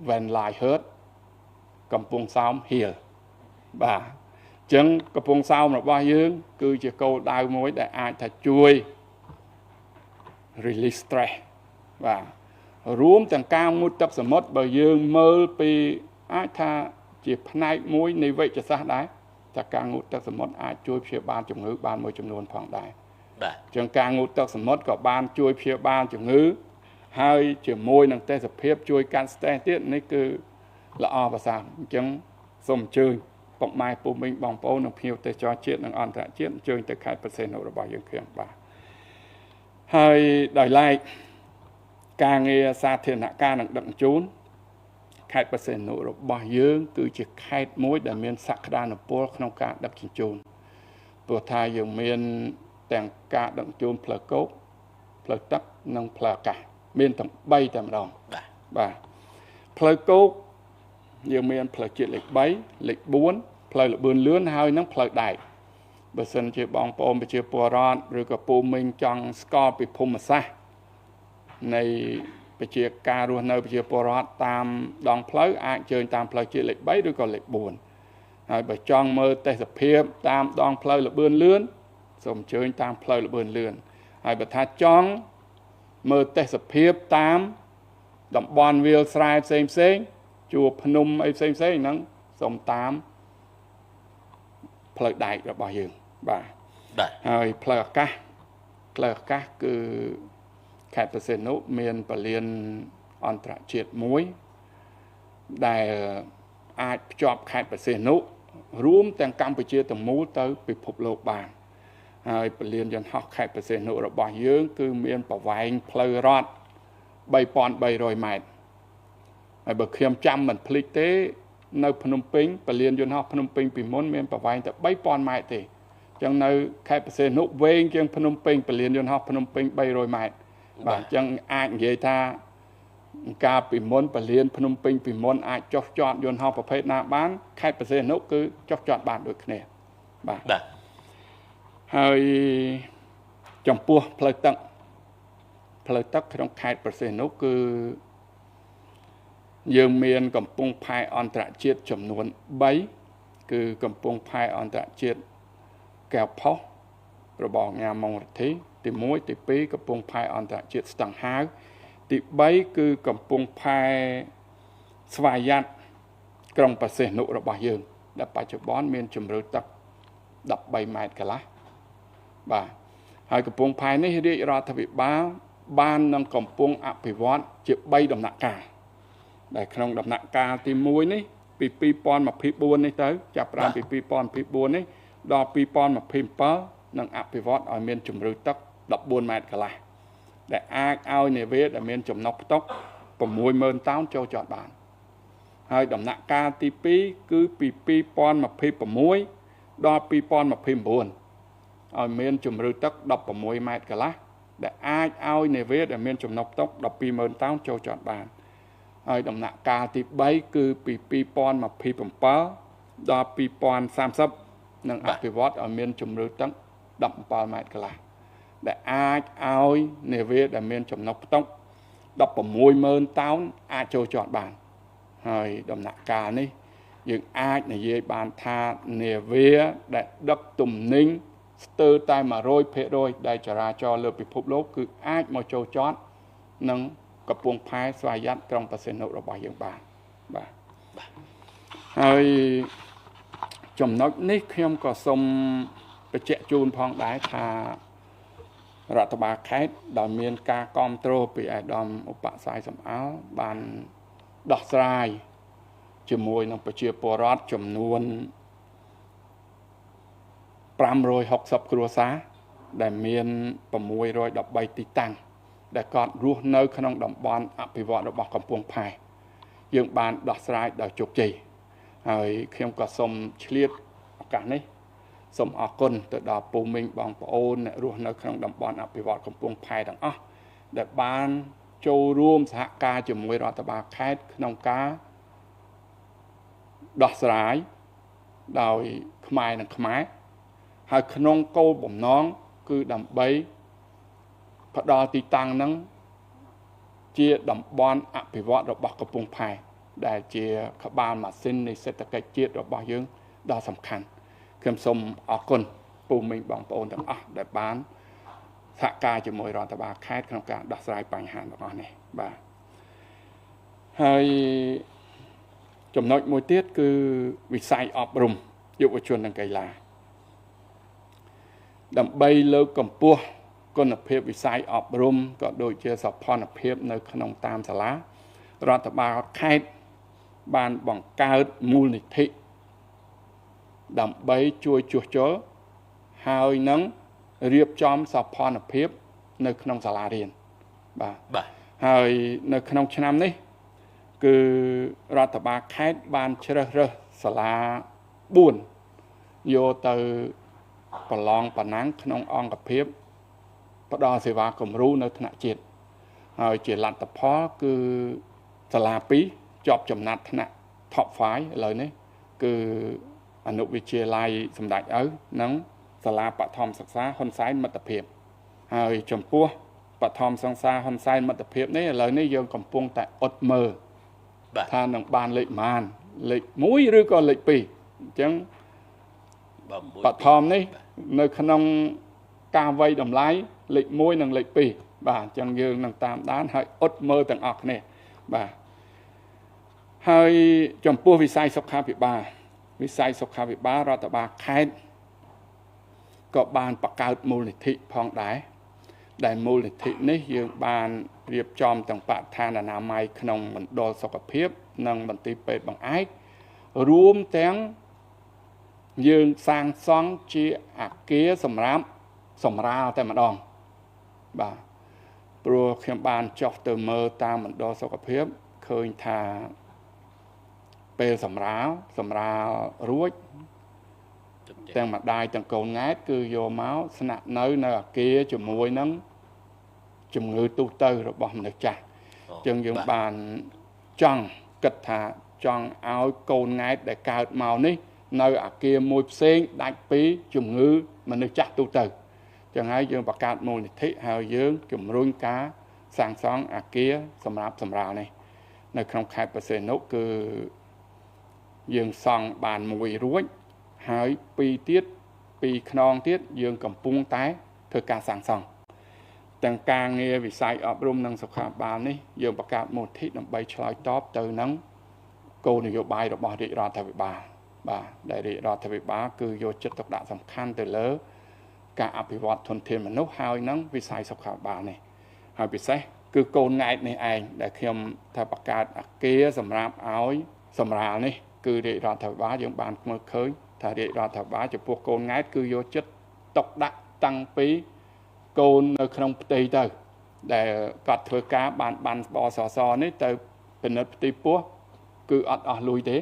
S2: when life hurt កំពង់សោម heal បាទអញ្ចឹងកំពង់សោមរបស់យើងគឺជាគោលដៅមួយដែលអាចថាជួយ release stress បាទរួមទាំងការងូតទឹកសមុទ្របើយើងមើលពីអាចថាជាផ្នែកមួយនៃវិទ្យាសាស្ត្រដែរថាការងូតទឹកសមុទ្រអាចជួយព្យាបាលជំងឺបានមួយចំនួនផងដែរបាទអញ្ចឹងការងូតទឹកសមុទ្រក៏បានជួយព្យាបាលជំងឺ ហើយជាមួយនឹងទេសភាពជួយកាន់ស្ទះទៀតនេះគឺល្អប្រសើរអញ្ចឹងសូមអញ្ជើញពុកម៉ែពូមីងបងប្អូននិងភ្ញៀវទេសចរជាតិនិងអន្តរជាតិអញ្ជើញទៅខេត្តប្រសេនុរបស់យើងខ្ញុំបាទហើយដោយឡែកការងារសាធារណការនឹងដឹកជញ្ជូនខេត្តប្រសេនុរបស់យើងគឺជាខេត្តមួយដែលមានសក្តានុពលក្នុងការដឹកជញ្ជូនព្រោះថាយើងមានទាំងការដឹកជញ្ជូនផ្លូវគោកផ្លូវទឹកនិងផ្លូវអាកាសមានទាំង3តែម្ដងបាទផ្លូវគោកយើងមានផ្លូវជាតិលេខ3លេខ4ផ្លូវលបឿនលឿនហើយនិងផ្លូវដែកបើសិនជាបងប្អូនប្រជាពលរដ្ឋឬក៏ពូមីងចង់ស្គាល់ពីភូមិសាស្ត្រនៃប្រជាការរស់នៅប្រជាពលរដ្ឋតាមដងផ្លូវអាចជើញតាមផ្លូវជាតិលេខ3ឬក៏លេខ4ហើយបើចង់មើលទេសភាពតាមដងផ្លូវលបឿនលឿនសូមអញ្ជើញតាមផ្លូវលបឿនលឿនហើយបើថាចង់មើលទេសភាពតាមតំបន់វាលស្រែផ្សេងជួរភ្នំអីផ្សេងហ្នឹងសូមតាមផ្លូវដែករបស់យើងបាទហើយផ្លូវអាកាសគឺខេត្តប្រសេនុមានពលានអន្តរជាតិមួយដែលអាចភ្ជាប់ខេត្តប្រសេនុរួមទាំងកម្ពុជាទាំងមូលទៅពិភពលោកបានហើយពលានយន្តហោះខេត្តប្រសេនុរបស់យើងគឺមានប្រវែងផ្លូវរដ្ឋ 3,300 ម៉ែត្រហើយបើខ្ញុំចាំមិនភ្លេចទេនៅភ្នំពេញពលានយន្តហោះភ្នំពេញពីមុនមានប្រវែងតែ 3,000 ម៉ែត្រទេអញ្ចឹងនៅខេត្តប្រសេនុវែងជាងភ្នំពេញពលានយន្តហោះភ្នំពេញ 300 ម៉ែត្របាទអញ្ចឹងអាចនិយាយថាកាលពីមុនពលានភ្នំពេញពីមុនអាចចុះចតយន្តហោះប្រភេទណាបានខេត្តប្រសេនុគឺចុះចតបានដូចគ្នាបាទហើយចំពោះផ្លូវទឹកក្នុងខេត្តប្រសេនុគឺយើងមានកំពង់ផែអន្តរជាតិចំនួន3គឺកំពង់ផែអន្តរជាតិកែវផុសរបស់ញ៉ាម៉ុងរទ្ធីទី1ទី2កំពង់ផែអន្តរជាតិស្ទឹងហាវទី3គឺកំពង់ផែស្វាយ័តក្រុងប្រសេនុរបស់យើងដែលបច្ចុប្បន្នមានជម្រៅទឹក13ម៉ែត្រកន្លះបាទហើយកំពង់ផែនេះរាជរដ្ឋាភិបាលបាននឹងកំពុងអភិវឌ្ឍជា3ដំណាក់កាលដែលក្នុងដំណាក់កាលទី1នេះពី2024នេះទៅចាប់ផ្ដើមពី2024នេះដល់2027នឹងអភិវឌ្ឍឲ្យមានជម្រៅទឹក14ម៉ែត្រកន្លះដែលអាចឲ្យនាវាដែលមានចំណុះផ្ទុក 60,000 តោនចូលចតបានហើយដំណាក់កាលទី2គឺពី2026ដល់2029ឲ្យមានជម្រៅទឹក16ម៉ែត្រកន្លះដែលអាចឲ្យនាវាដែលមានចំណុះផ្ទុក 12,000 តោនចូលចតបានហើយដំណាក់កាលទី3គឺពី2027ដល់2030នឹងអភិវឌ្ឍឲ្យមានជម្រៅទឹក17ម៉ែត្រកន្លះដែលអាចឲ្យនាវាដែលមានចំណុះផ្ទុក 16,000 តោនអាចចូលចតបានហើយដំណាក់កាលនេះយើងអាចនិយាយបានថានាវាដែលដឹកទំនិញស្ទើរតែ 100% ដែលចរាចរណ៍លើពិភពលោកគឺអាចមកចូលចតនឹងកំពង់ផែស្វាយ័តក្រុងប្រសេនុរបស់យើងបានបាទហើយចំណុចនេះខ្ញុំក៏សូមបញ្ជាក់ជូនផងដែរថារដ្ឋបាលខេត្តដែលមានការគ្រប់គ្រងពីអាដាមឧបសាយសំអល់បានដោះស្រាយជាមួយនឹងប្រជាពលរដ្ឋចំនួន560គ្រួសារដែលមាន613ទីតាំងដែលគាត់រស់នៅក្នុងតំបន់អភិវឌ្ឍរបស់កំពង់ផែយើងបានដោះស្រាយដោយជោគជ័យហើយខ្ញុំក៏សូមឆ្លៀតឱកាសនេះសូមអរគុណទៅដល់ពូមីងបងប្អូនអ្នករស់នៅក្នុងតំបន់អភិវឌ្ឍកំពង់ផែទាំងអស់ដែលបានចូលរួមសហការជាមួយរដ្ឋបាលខេត្តក្នុងការដោះស្រាយដោយខ្មែរនិងខ្មែរហើយក្នុងគោលបំណងគឺដើម្បីផ្ដល់ទីតាំងនឹងជាតំបន់អភិវឌ្ឍរបស់កំពង់ផែដែលជាក្បាលម៉ាស៊ីននៃសេដ្ឋកិច្ចជាតិរបស់យើងដ៏សំខាន់ខ្ញុំសូមអរគុណពូមីងបងប្អូនទាំងអស់ដែលបានសហការជាមួយរដ្ឋបាលខេត្តក្នុងការដោះស្រាយបញ្ហាទាំងអស់នេះបាទហើយចំណុចមួយទៀតគឺវិស័យអប់រំយុវជននិងកីឡាដើម្បីលើកកម្ពស់ គុណភាពវិស័យអប់រំក៏ដូចជាសោភ័ណភាពនៅក្នុងតាមសាលារដ្ឋបាលខេត្តបានបង្កើតមូលនិធិដើម្បីជួយជួសជុលហើយនឹងរៀបចំសោភ័ណភាពនៅក្នុងសាលារៀនបាទហើយនៅក្នុងឆ្នាំនេះគឺរដ្ឋបាលខេត្តបានជ្រើសរើសសាលា4យកទៅប្រឡងប្រណាំងក្នុងអង្គភាពផ្ដល់សេវាគំរូនៅថ្នាក់ជាតិហើយជាលទ្ធផលគឺសាលា2ជាប់ចំណាត់ថ្នាក់ top 5ឥឡូវនេះគឺអនុវិទ្យាល័យសម្ដេចឪនិងសាលាបឋមសិក្សាហ៊ុនសែនមិត្តភាពហើយចំពោះបឋមសិក្សាហ៊ុនសែនមិត្តភាពនេះឥឡូវនេះយើងកំពុងតែអត់មើលថានឹងបានលេខប៉ុន្មានលេខ1ឬក៏លេខ2អញ្ចឹងបឋមនេះនៅក្នុងការវាយតម្លៃលេខ1និងលេខ2បាទអញ្ចឹងយើងនឹងតាមដានហើយអត់មើលទាំងអស់គ្នាបាទហើយចំពោះវិស័យសុខាភិបាលរដ្ឋបាលខេត្តក៏បានបង្កើតមូលនិធិផងដែរដែលមូលនិធិនេះយើងបានរៀបចំទាំងបរិស្ថានអនាម័យក្នុងមណ្ឌលសុខភាពនិងមន្ទីរពេទ្យបង្អែករួមទាំងយើងសាងសង់ជាអគារសម្រាប់សម្រាលតែម្ដងបាទព្រោះខ្ញុំបានចុះទៅមើលតាមមណ្ឌលសុខភាពឃើញថាពេលសម្រាលរួចទាំងម្ដាយទាំងកូនង៉ែតគឺយកមកស្នាក់នៅអគារជាមួយនឹងជំងឺទូទៅរបស់មនុស្សចាស់អញ្ចឹងយើងបានចង់គិតថាចង់ឲ្យកូនង៉ែតដែលកើតមកនេះនៅអគារមួយផ្សេងដាច់ពីជំងឺមនុស្សចាស់ទូទៅចឹងហើយយើងបង្កើតមូលនិធិហើយយើងជំរុញការសាងសង់អគារសម្រាប់សម្រាលនេះនៅក្នុងខេត្តបរសេនុគឺយើងសង់បានមួយរួចហើយ2ខ្នងទៀតយើងកំពុងតែធ្វើការសាងសង់ទាំងការងារវិស័យអប់រំនិងសុខាភិបាលនេះយើងបង្កើតមូលនិធិដើម្បីឆ្លើយតបទៅនឹងគោលនយោបាយរបស់រាជរដ្ឋាភិបាលបាទដែលរាជរដ្ឋាភិបាលគឺយកចិត្តទុកដាក់សំខាន់ទៅលើការអភិវឌ្ឍធនធានមនុស្សហើយនឹងវិស័យសុខាភិបាលនេះហើយពិសេសគឺកូនង៉ែតនេះឯងដែលខ្ញុំថាបង្កើតអគារសម្រាប់ឲ្យសម្រាលនេះគឺរាជរដ្ឋាភិបាលយើងបានមើលឃើញថារាជរដ្ឋាភិបាលចំពោះកូនង៉ែតគឺយកចិត្តទុកដាក់តាំងពីកូននៅក្នុងផ្ទៃទៅដែលគាត់ធ្វើការបានបសសនេះទៅពិនិត្យផ្ទៃពោះគឺអត់អស់លុយទេ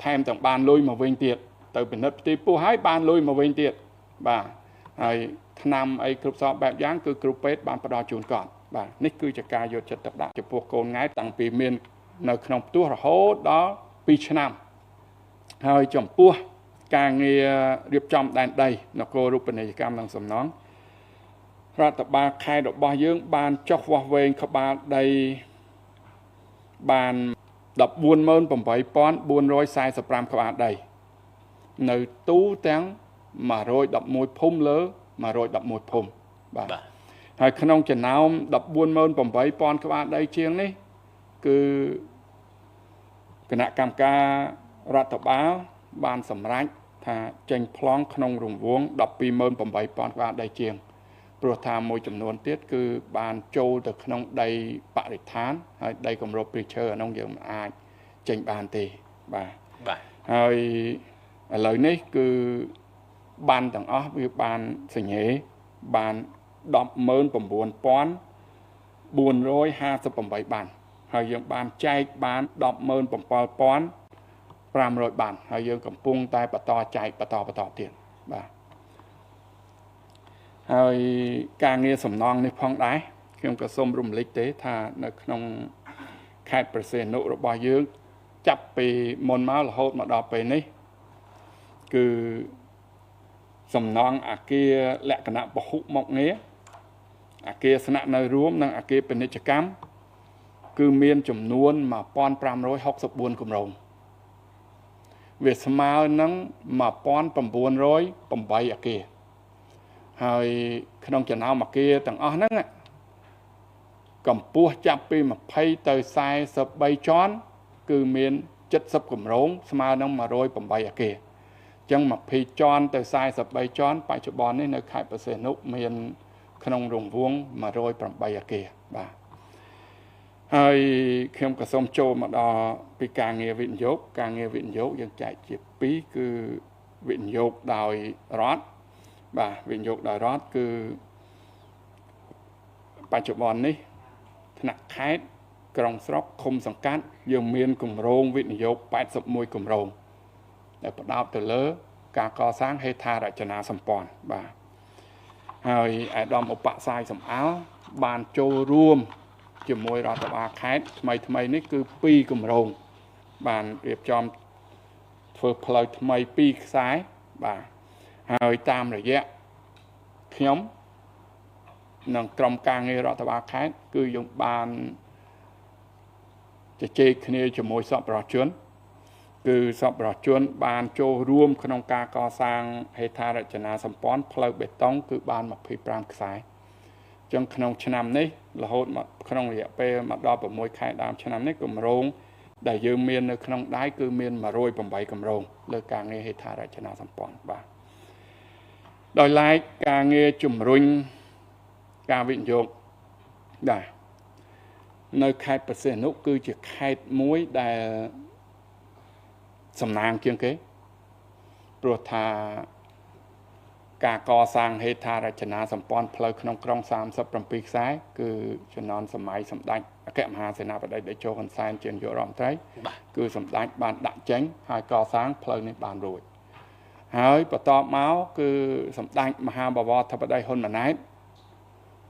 S2: ថែមទាំងបានលុយមកវិញទៀតទៅពិនិត្យផ្ទៃពោះហើយបានលុយមកវិញទៀតបាទហើយថ្នាំអីគ្រប់សពបែបយ៉ាងគឺគ្រូពេទ្យបានផ្ដល់ជូនគាត់បាទនេះគឺជាការយកចិត្តទុកដាក់ចំពោះកូនង៉ែតតាំងពីមាននៅក្នុងផ្ទះរហូតដល់2ឆ្នាំហើយចំពោះការងាររៀបចំដែនដីនគររូបនីយកម្មនិងសំណង់រដ្ឋបាលខេត្តរបស់យើងបានចុះវាស់វែងក្បាលដីបាន 148,445 ក្បាលដីនៅទូទាំង111ភូមិលើ111ភូមិបាទហើយក្នុងចំណោម 148,000 ក្បាលដីជាងនេះគឺគណៈកម្មការរដ្ឋបាលបានសម្រេចថាចេញប្លង់ក្នុងរង្វង់ 128,000 ក្បាលដីជាងព្រោះថាមួយចំនួនទៀតគឺបានចូលទៅក្នុងដីបរិស្ថានហើយដីគម្របព្រៃឈើអានោះយើងមិនអាចចេញបានទេបាទហើយឥឡូវនេះគឺបានទាំងអស់វាបានសញ្ញេបាន 109,458 បានហើយយើងបានចែកបាន 175,500 បានហើយយើងកំពុងតែបន្តចែកបន្តទៀតបាទហើយការងារសំណង់នេះផងដែរខ្ញុំក៏សូមរំលឹកទេថានៅក្នុងខេត្តព្រះសីហនុរបស់យើងចាប់ពីមុនមករហូតមកដល់ពេលនេះគឺសំណង់អគារលក្ខណៈពហុមុខងារអគារស្នាក់នៅរួមនិងអគារពាណិជ្ជកម្មគឺមានចំនួន 1,564 គម្រោងវាស្មើនឹង 1,908 អគារហើយក្នុងចំណោមអគារទាំងអស់ហ្នឹងកម្ពស់ចាប់ពី20ទៅ43ជាន់គឺមាន70គម្រោងស្មើនឹង108អគារអញ្ចឹង20ជាន់ទៅ43ជាន់បច្ចុប្បន្ននេះនៅខេត្តព្រះសីហនុមាន ក្នុងរង្វង់108អគារបាទហើយខ្ញុំក៏សូមចូលមកដល់ពីការងារវិនិយោគយើងចែកជា2គឺវិនិយោគដោយរដ្ឋបាទវិនិយោគដោយរដ្ឋគឺបច្ចុប្បន្ននេះថ្នាក់ខេត្តក្រុងស្រុកឃុំសង្កាត់យើងមានគម្រោងវិនិយោគ81គម្រោងដែលផ្ដោតទៅលើការកសាងហេដ្ឋារចនាសម្ព័ន្ធបាទហើយអាដាមឧបសាយសំអល់បានចូលរួមជាមួយរដ្ឋបាលខេត្តថ្មីនេះគឺ2គម្រោងបានរៀបចំធ្វើផ្លូវថ្មី2ខ្សែបាទហើយតាមរយៈខ្ញុំនិងក្រុមការងាររដ្ឋបាលខេត្តគឺយើងបានជជែកគ្នាជាមួយសប្បុរសជនគឺសប្បុរសជនបានចូលរួមក្នុងការកសាងហេដ្ឋារចនាសម្ព័ន្ធផ្លូវបេតុងគឺបាន25ខ្សែចឹងក្នុងឆ្នាំនេះរហូតមកក្នុងរយៈពេលមកដល់6ខែដើមឆ្នាំនេះគម្រោងដែលយើងមាននៅក្នុងដៃគឺមាន108គម្រោងលើការងារហេដ្ឋារចនាសម្ព័ន្ធបាទដោយឡែកការងារជំរុញការវិនិយោគដែរនៅខេត្តបរសេនុគឺជាខេត្តមួយដែលសំណាងជាងគេព្រោះថាការកសាងហេដ្ឋារចនាសម្ព័ន្ធផ្លូវក្នុងក្រុង37ខ្សែគឺជំនាន់សម័យសម្ដេចអគ្គមហាសេនាបតីតេជោហ៊ុនសែនជានាយករដ្ឋមន្ត្រីគឺសម្ដេចបានដាក់ចេញហើយកសាងផ្លូវនេះបានរួចហើយបន្ទាប់មកគឺសម្ដេចមហាបវរធិបតីហ៊ុនម៉ាណែត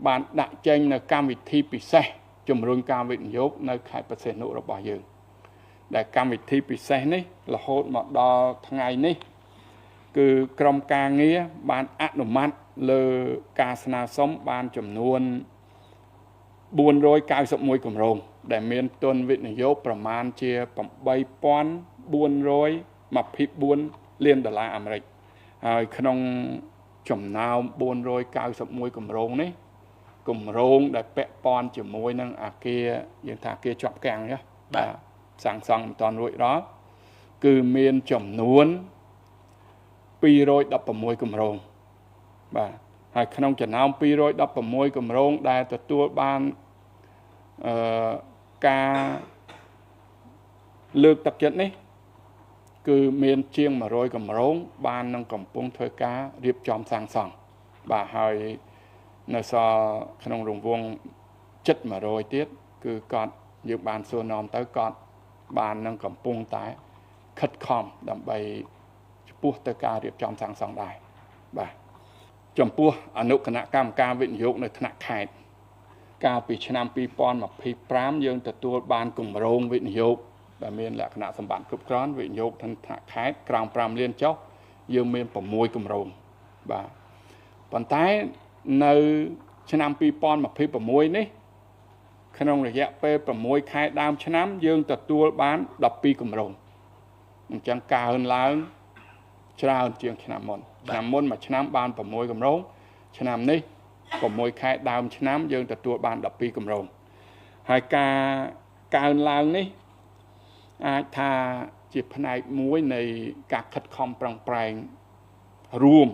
S2: បានដាក់ចេញនៅកម្មវិធីពិសេសជំរុញការវិនិយោគនៅខេត្តបរសេនុរបស់យើងដែលកម្មវិធីពិសេសនេះរហូតមកដល់ថ្ងៃនេះគឺក្រុមការងារបានអនុម័តលើការស្នើសុំបានចំនួន491គម្រោងដែលមានទុនវិនិយោគប្រមាណជា$8,424 លានអាមេរិកហើយក្នុងចំណោម491គម្រោងនេះគម្រោងដែលពាក់ព័ន្ធជាមួយនឹងអគារយើងថាអគារជាប់គាំងណាបាទសាងសង់មិនទាន់រួចរាល់គឺមានចំនួន216គម្រោងបាទហើយក្នុងចំណោម216គម្រោងដែលទទួលបានការលើកទឹកចិត្តនេះគឺមានជាង100គម្រោងបាននឹងកំពុងធ្វើការរៀបចំសាងសង់បាទហើយនៅសល់ក្នុងរង្វង់ជិត100ទៀតគឺគាត់យើងបានសួរនាំទៅគាត់បាននឹងកំពុងតែខិតខំដើម្បីចំពោះទៅការរៀបចំសាងសង់ដែរបាទចំពោះអនុគណៈកម្មការវិនិយោគនៅថ្នាក់ខេត្តកាលពីឆ្នាំ2025យើងទទួលបានគម្រោងវិនិយោគដែលមានលក្ខណៈសម្បត្តិគ្រប់គ្រាន់វិនិយោគថ្នាក់ខេត្តក្រោម5លានចុះយើងមាន6គម្រោងបាទប៉ុន្តែនៅឆ្នាំ2026នេះក្នុងរយៈពេល6ខែដើមឆ្នាំយើងទទួលបាន12គម្រោងអញ្ចឹងកើនឡើងច្រើនជាងឆ្នាំមុនមួយឆ្នាំបាន6គម្រោងឆ្នាំនេះ6ខែដើមឆ្នាំយើងទទួលបាន12គម្រោងហើយការកើនឡើងនេះអាចថាជាផ្នែកមួយនៃការខិតខំប្រឹងប្រែងរួម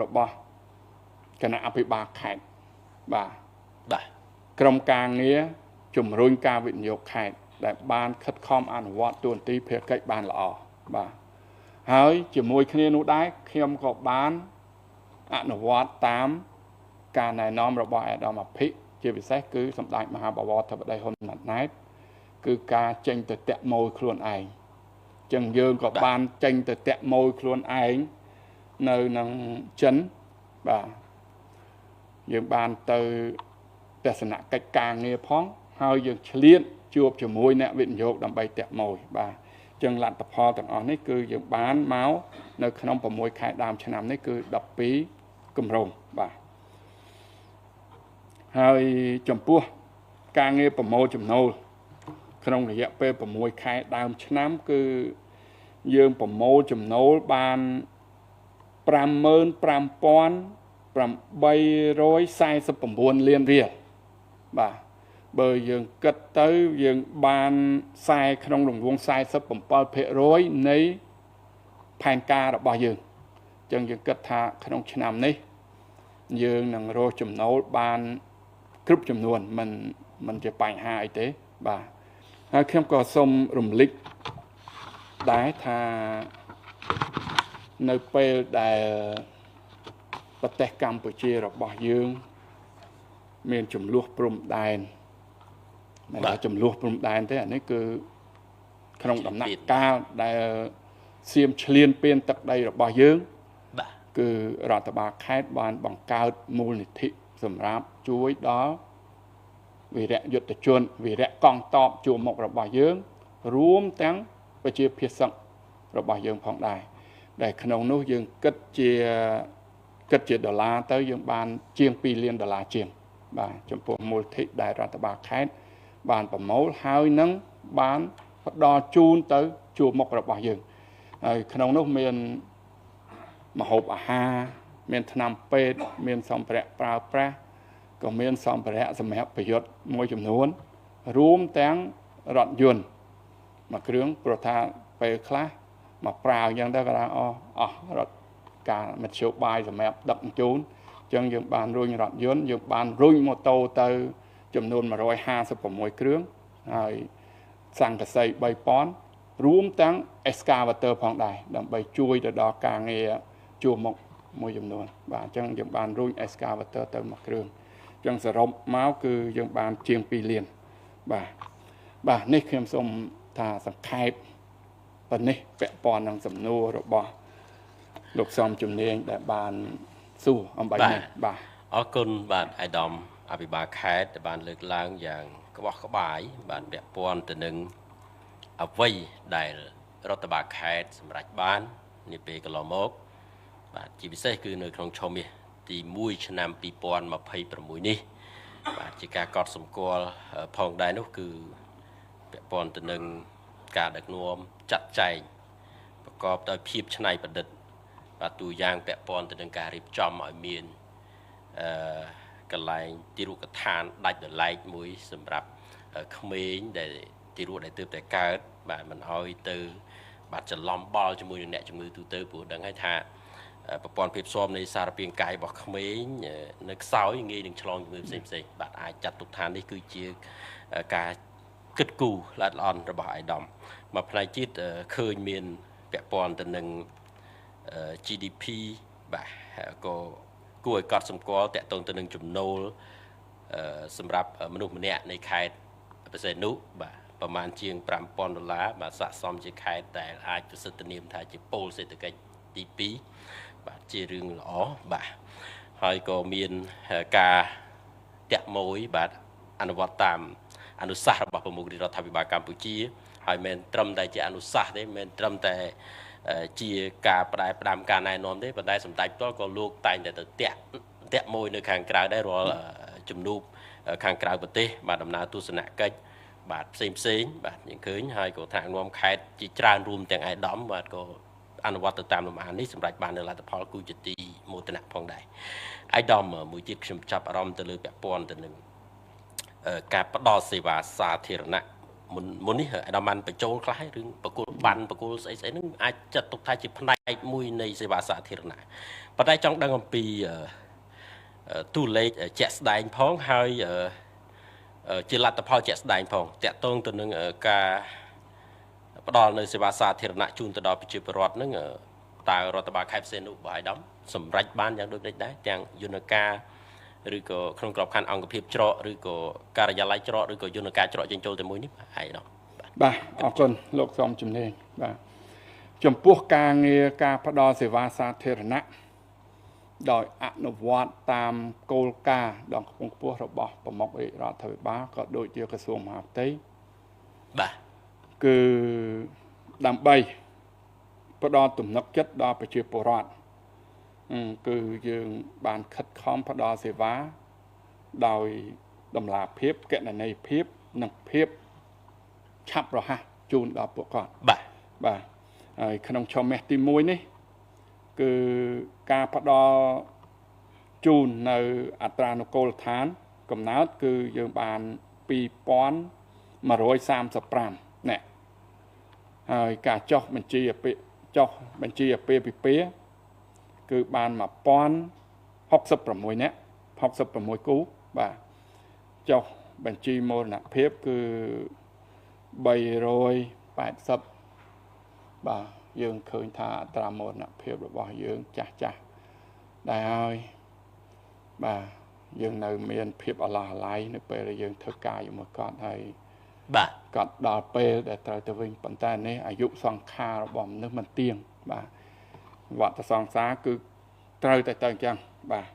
S2: របស់គណៈអភិបាលខេត្តបាទក្រុមការងារជំរុញការវិនិយោគខេត្តដែលបានខិតខំអនុវត្តតួនាទីភារកិច្ចបានល្អបាទហើយជាមួយគ្នានោះដែរខ្ញុំក៏បានអនុវត្តតាមការណែនាំរបស់អាដាមអភិជាពិសេសគឺសម្ដេចមហាបវរធិបតីហ៊ុនម៉ាណែតគឺការចេញទៅតាក់ម៉ូយខ្លួនឯងចឹងយើងក៏បានចេញទៅតាក់ម៉ូយខ្លួនឯងនៅនឹងចិនបាទយើងបានទៅទស្សនកិច្ចការងារផងហើយយើងឆ្លៀតជួបជាមួយអ្នកវិនិយោគដើម្បីតាក់ម៉ូយបាទចឹងលទ្ធផលទាំងអស់នេះគឺយើងបានមកនៅក្នុង6ខែដើមឆ្នាំនេះគឺ12គម្រោងបាទហើយចំពោះការងារប្រមូលចំណូលក្នុងរយៈពេល6ខែដើមឆ្នាំគឺយើងប្រមូលចំណូលបាន55,849 លានរៀលបាទបើយើងគិតទៅយើងបានខ្សែក្នុងរង្វង់ 47% នៃផែនការរបស់យើងអញ្ចឹងយើងគិតថាក្នុងឆ្នាំនេះ យើងនឹងរកចំណូលបានគ្រប់ចំនួនมันជាបញ្ហាអីទេបាទហើយខ្ញុំក៏សូមរំលឹកដែរថានៅពេលដែលប្រទេសកម្ពុជារបស់យើងមានចំនួនព្រំដែនមិនថាចំនួនព្រំដែនទេអានេះគឺក្នុងដំណាក់កាលដែលសៀមឆ្លៀនពៀនទឹកដីរបស់យើងគឺរដ្ឋបាលខេត្តបានបង្កើតមូលនិធិសម្រាប់ជួយដល់វីរៈយុទ្ធជនវីរៈកងទ័ពជួរមុខរបស់យើងរួមទាំងប្រជាភិសឹករបស់យើងផងដែរដែលក្នុងនោះយើងគិតជាដុល្លារទៅយើងបានជាង$2 លានជាងបាទចំពោះមូលនិធិដែលរដ្ឋបាលខេត្តបានប្រមូលហើយនឹងបានផ្ដល់ជូនទៅជួរមុខរបស់យើងហើយក្នុងនោះមានម្ហូបអាហារមានថ្នាំពេទ្យមានសម្ភារៈប្រើប្រាស់ក៏មានសម្ភារៈសម្រាប់ប្រយុទ្ធមួយចំនួនរួមទាំងរថយន្តមួយគ្រឿងព្រោះថាពេលខ្លះមកប្រើអញ្ចឹងទៅក៏ថាអស់រថការមធ្យោបាយសម្រាប់ដឹកជញ្ជូនអញ្ចឹងយើងបានរុញរថយន្តយើងបានរុញម៉ូតូទៅចំនួន156គ្រឿងហើយសង្កសី3000រួមទាំង excavator ផងដែរដើម្បីជួយទៅដល់ការងារជួរមុខមួយចំនួនបាទអញ្ចឹងយើងបានរុញ excavator ទៅមួយគ្រឿងអញ្ចឹងសរុបមកគឺយើងបានជាង$2 លានបាទនេះខ្ញុំសូមថាសង្ខេបប៉ុណ្នេះពាក់ព័ន្ធនឹងសំណួររបស់លោកសំជំនាញដែលបានសួរអំបញ្ញនេះបាទ
S1: អរគុណបាទអាយដាមអភិបាលខេត្តដែលបានលើកឡើងយ៉ាងក្បោះក្បាយបានពាក់ព័ន្ធទៅនឹងអ្វីដែលរដ្ឋបាលខេត្តសម្រេចបាននាពេលកន្លងមកបាទជាពិសេសគឺនៅក្នុងឆមាសទី1ឆ្នាំ2026នេះបាទជាការកត់សម្គាល់ផងដែរនោះគឺពាក់ព័ន្ធទៅនឹងការដឹកនាំចាត់ចែងប្រកបដោយភាពច្នៃប្រឌិតបាទទូយ៉ាងពាក់ព័ន្ធទៅនឹងការរៀបចំឲ្យមានកន្លែងទីរូបដ្ឋានដាច់ដោយឡែកមួយសម្រាប់ក្មេងដែលទីរូបដែលទើបតែកើតបាទមិនអោយទៅបាទច្រឡំបល់ជាមួយនឹងអ្នកជំងឺទូទៅព្រោះដឹងហើយថាប្រព័ន្ធភាពស៊ាំនៃសារពាង្គកាយរបស់ក្មេងនៅខ្សោយងាយនឹងឆ្លងជំងឺផ្សេងៗបាទអាចចាត់ទុកថានេះគឺជាការគិតគូរល្អិតល្អន់របស់អាយដាមមកផ្នែកទៀតឃើញមានពាក់ព័ន្ធទៅនឹង GDP បាទក៏គួរឲ្យកត់សម្គាល់តាក់ទងទៅនឹងចំណូលសម្រាប់មនុស្សម្នាក់នៃខេត្តបរសេនុបាទប្រមាណជាង$5000បាទស័ក្តិសមជាខេត្តដែលអាចប្រសិទ្ធនាមថាជាពលសេដ្ឋកិច្ចទី2បាទជារឿងល្អបាទហើយក៏មានការតាក់មួយបាទអនុវត្តតាមអនុសាសន៍របស់ប្រមុខរដ្ឋាភិបាលកម្ពុជាហើយមិនត្រឹមតែជាអនុសាសន៍ទេមិនត្រឹមតែជាការផ្ដាំការណែនាំទេប៉ុន្តែសម្ដេចផ្ទាល់ក៏លោកតែងតែទៅតាក់មួយនៅខាងក្រៅដែររាល់ជំនួបខាងក្រៅប្រទេសបាទដំណើរទស្សនកិច្ចបាទផ្សេងបាទយើងឃើញហើយក៏ថ្នាក់នាំខេត្តជាច្រើនរួមទាំងអាយដាមបាទក៏អនុវត្តទៅតាមលំអនេះសម្រាប់បាននៅលទ្ធផលគូជាទីមោទនៈផងដែរអាយដាមមួយទៀតខ្ញុំចាប់អារម្មណ៍ទៅលើពាក់ព័ន្ធទៅនឹងការផ្ដល់សេវាសាធារណៈមុននេះអាដាមបានបញ្ចូលខ្លះរឿងបកគលបានបកគលស្អីហ្នឹងអាចចាត់ទុកថាជាផ្នែកមួយនៃសេវាសាធារណៈប៉ុន្តែចង់ដឹងអំពីតួលេខជាក់ស្ដែងផងហើយជាលទ្ធផលជាក់ស្ដែងផងតាក់ទងទៅនឹងការផ្ដល់នៅសេវាសាធារណៈជូនទៅដល់ប្រជាពលរដ្ឋហ្នឹងតើរដ្ឋបាលខេត្តផ្សេងនោះបើឲ្យដំសម្រេចបានយ៉ាងដូចនេះដែរទាំងយន្តការឬក៏ក្នុងក្របខ័ណ្ឌអង្គភាពច្រកឬក៏ការិយាល័យច្រកឬក៏យន្តការច្រកចេញចូលតែមួយនេះហើយដល់
S2: បាទអរគុណលោកសំជំនាញបាទចំពោះការងារការផ្ដល់សេវាសាធារណៈដោយអនុវត្តតាមគោលការណ៍ដ៏ខ្ពង់ខ្ពស់របស់ប្រមុខរដ្ឋាភិបាលក៏ដូចជាក្រសួងមហាផ្ទៃ
S1: បាទ
S2: គឺដើម្បីផ្ដល់ទំនុកចិត្តដល់ប្រជាពលរដ្ឋគឺយើងបានខិតខំផ្ដល់សេវាដោយតម្លាភាពកណន័យភាពនិងភាពឆាប់រហ័សជូនដល់ពួកគាត់បាទហើយក្នុងឆមាសទី1នេះគឺការផ្ដល់ជូននៅអត្រានុកូលដ្ឋានកំណើតគឺយើងបាន2135នាក់ហើយការចុះបញ្ជីអាពាហ៍ពិពាហ៍គឺបាន1066 66នាក់66គូបាទចុះបញ្ជីមរណភាពគឺ380បាទយើងឃើញថាអត្រាមរណភាពរបស់យើងចាស់ដែលហើយបាទយើងនៅមានភាពអាឡោះអាល័យនៅពេលដែលយើងធ្វើការជាមួយគាត់ហើយ
S1: បាទ
S2: គាត់ដល់ពេលដែលត្រូវទៅវិញប៉ុន្តែនេះអាយុសង្ខាររបស់មនុស្សមិនទៀងបាទវដ្តសង្សារគឺត្រូវតែទៅអញ្ចឹងបាទ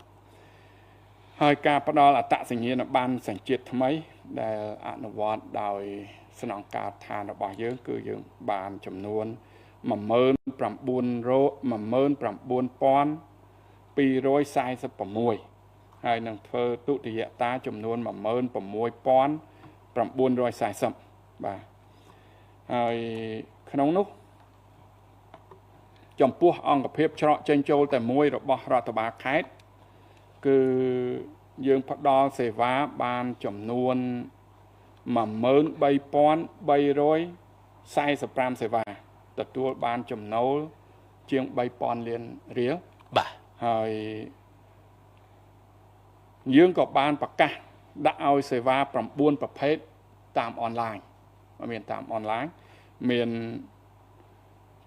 S2: ហើយការផ្ដល់អត្តសញ្ញាណប័ណ្ណសញ្ជាតិថ្មីដែលអនុវត្តដោយស្នងការដ្ឋានរបស់យើងគឺយើងបានចំនួន19246ហើយនឹងធ្វើទុតិយតាចំនួន16940បាទហើយក្នុងនោះចំពោះអង្គភាពច្រកចេញចូលតែមួយរបស់រដ្ឋបាលខេត្តគឺយើងផ្ដល់សេវាបានចំនួន13345សេវាទទួលបានចំណូលជាង3000លានរៀល
S1: បាទ
S2: ហើយយើងក៏បានប្រកាសដាក់ឲ្យសេវា9ប្រភេទតាមអនឡាញមានតាមអនឡាញមាន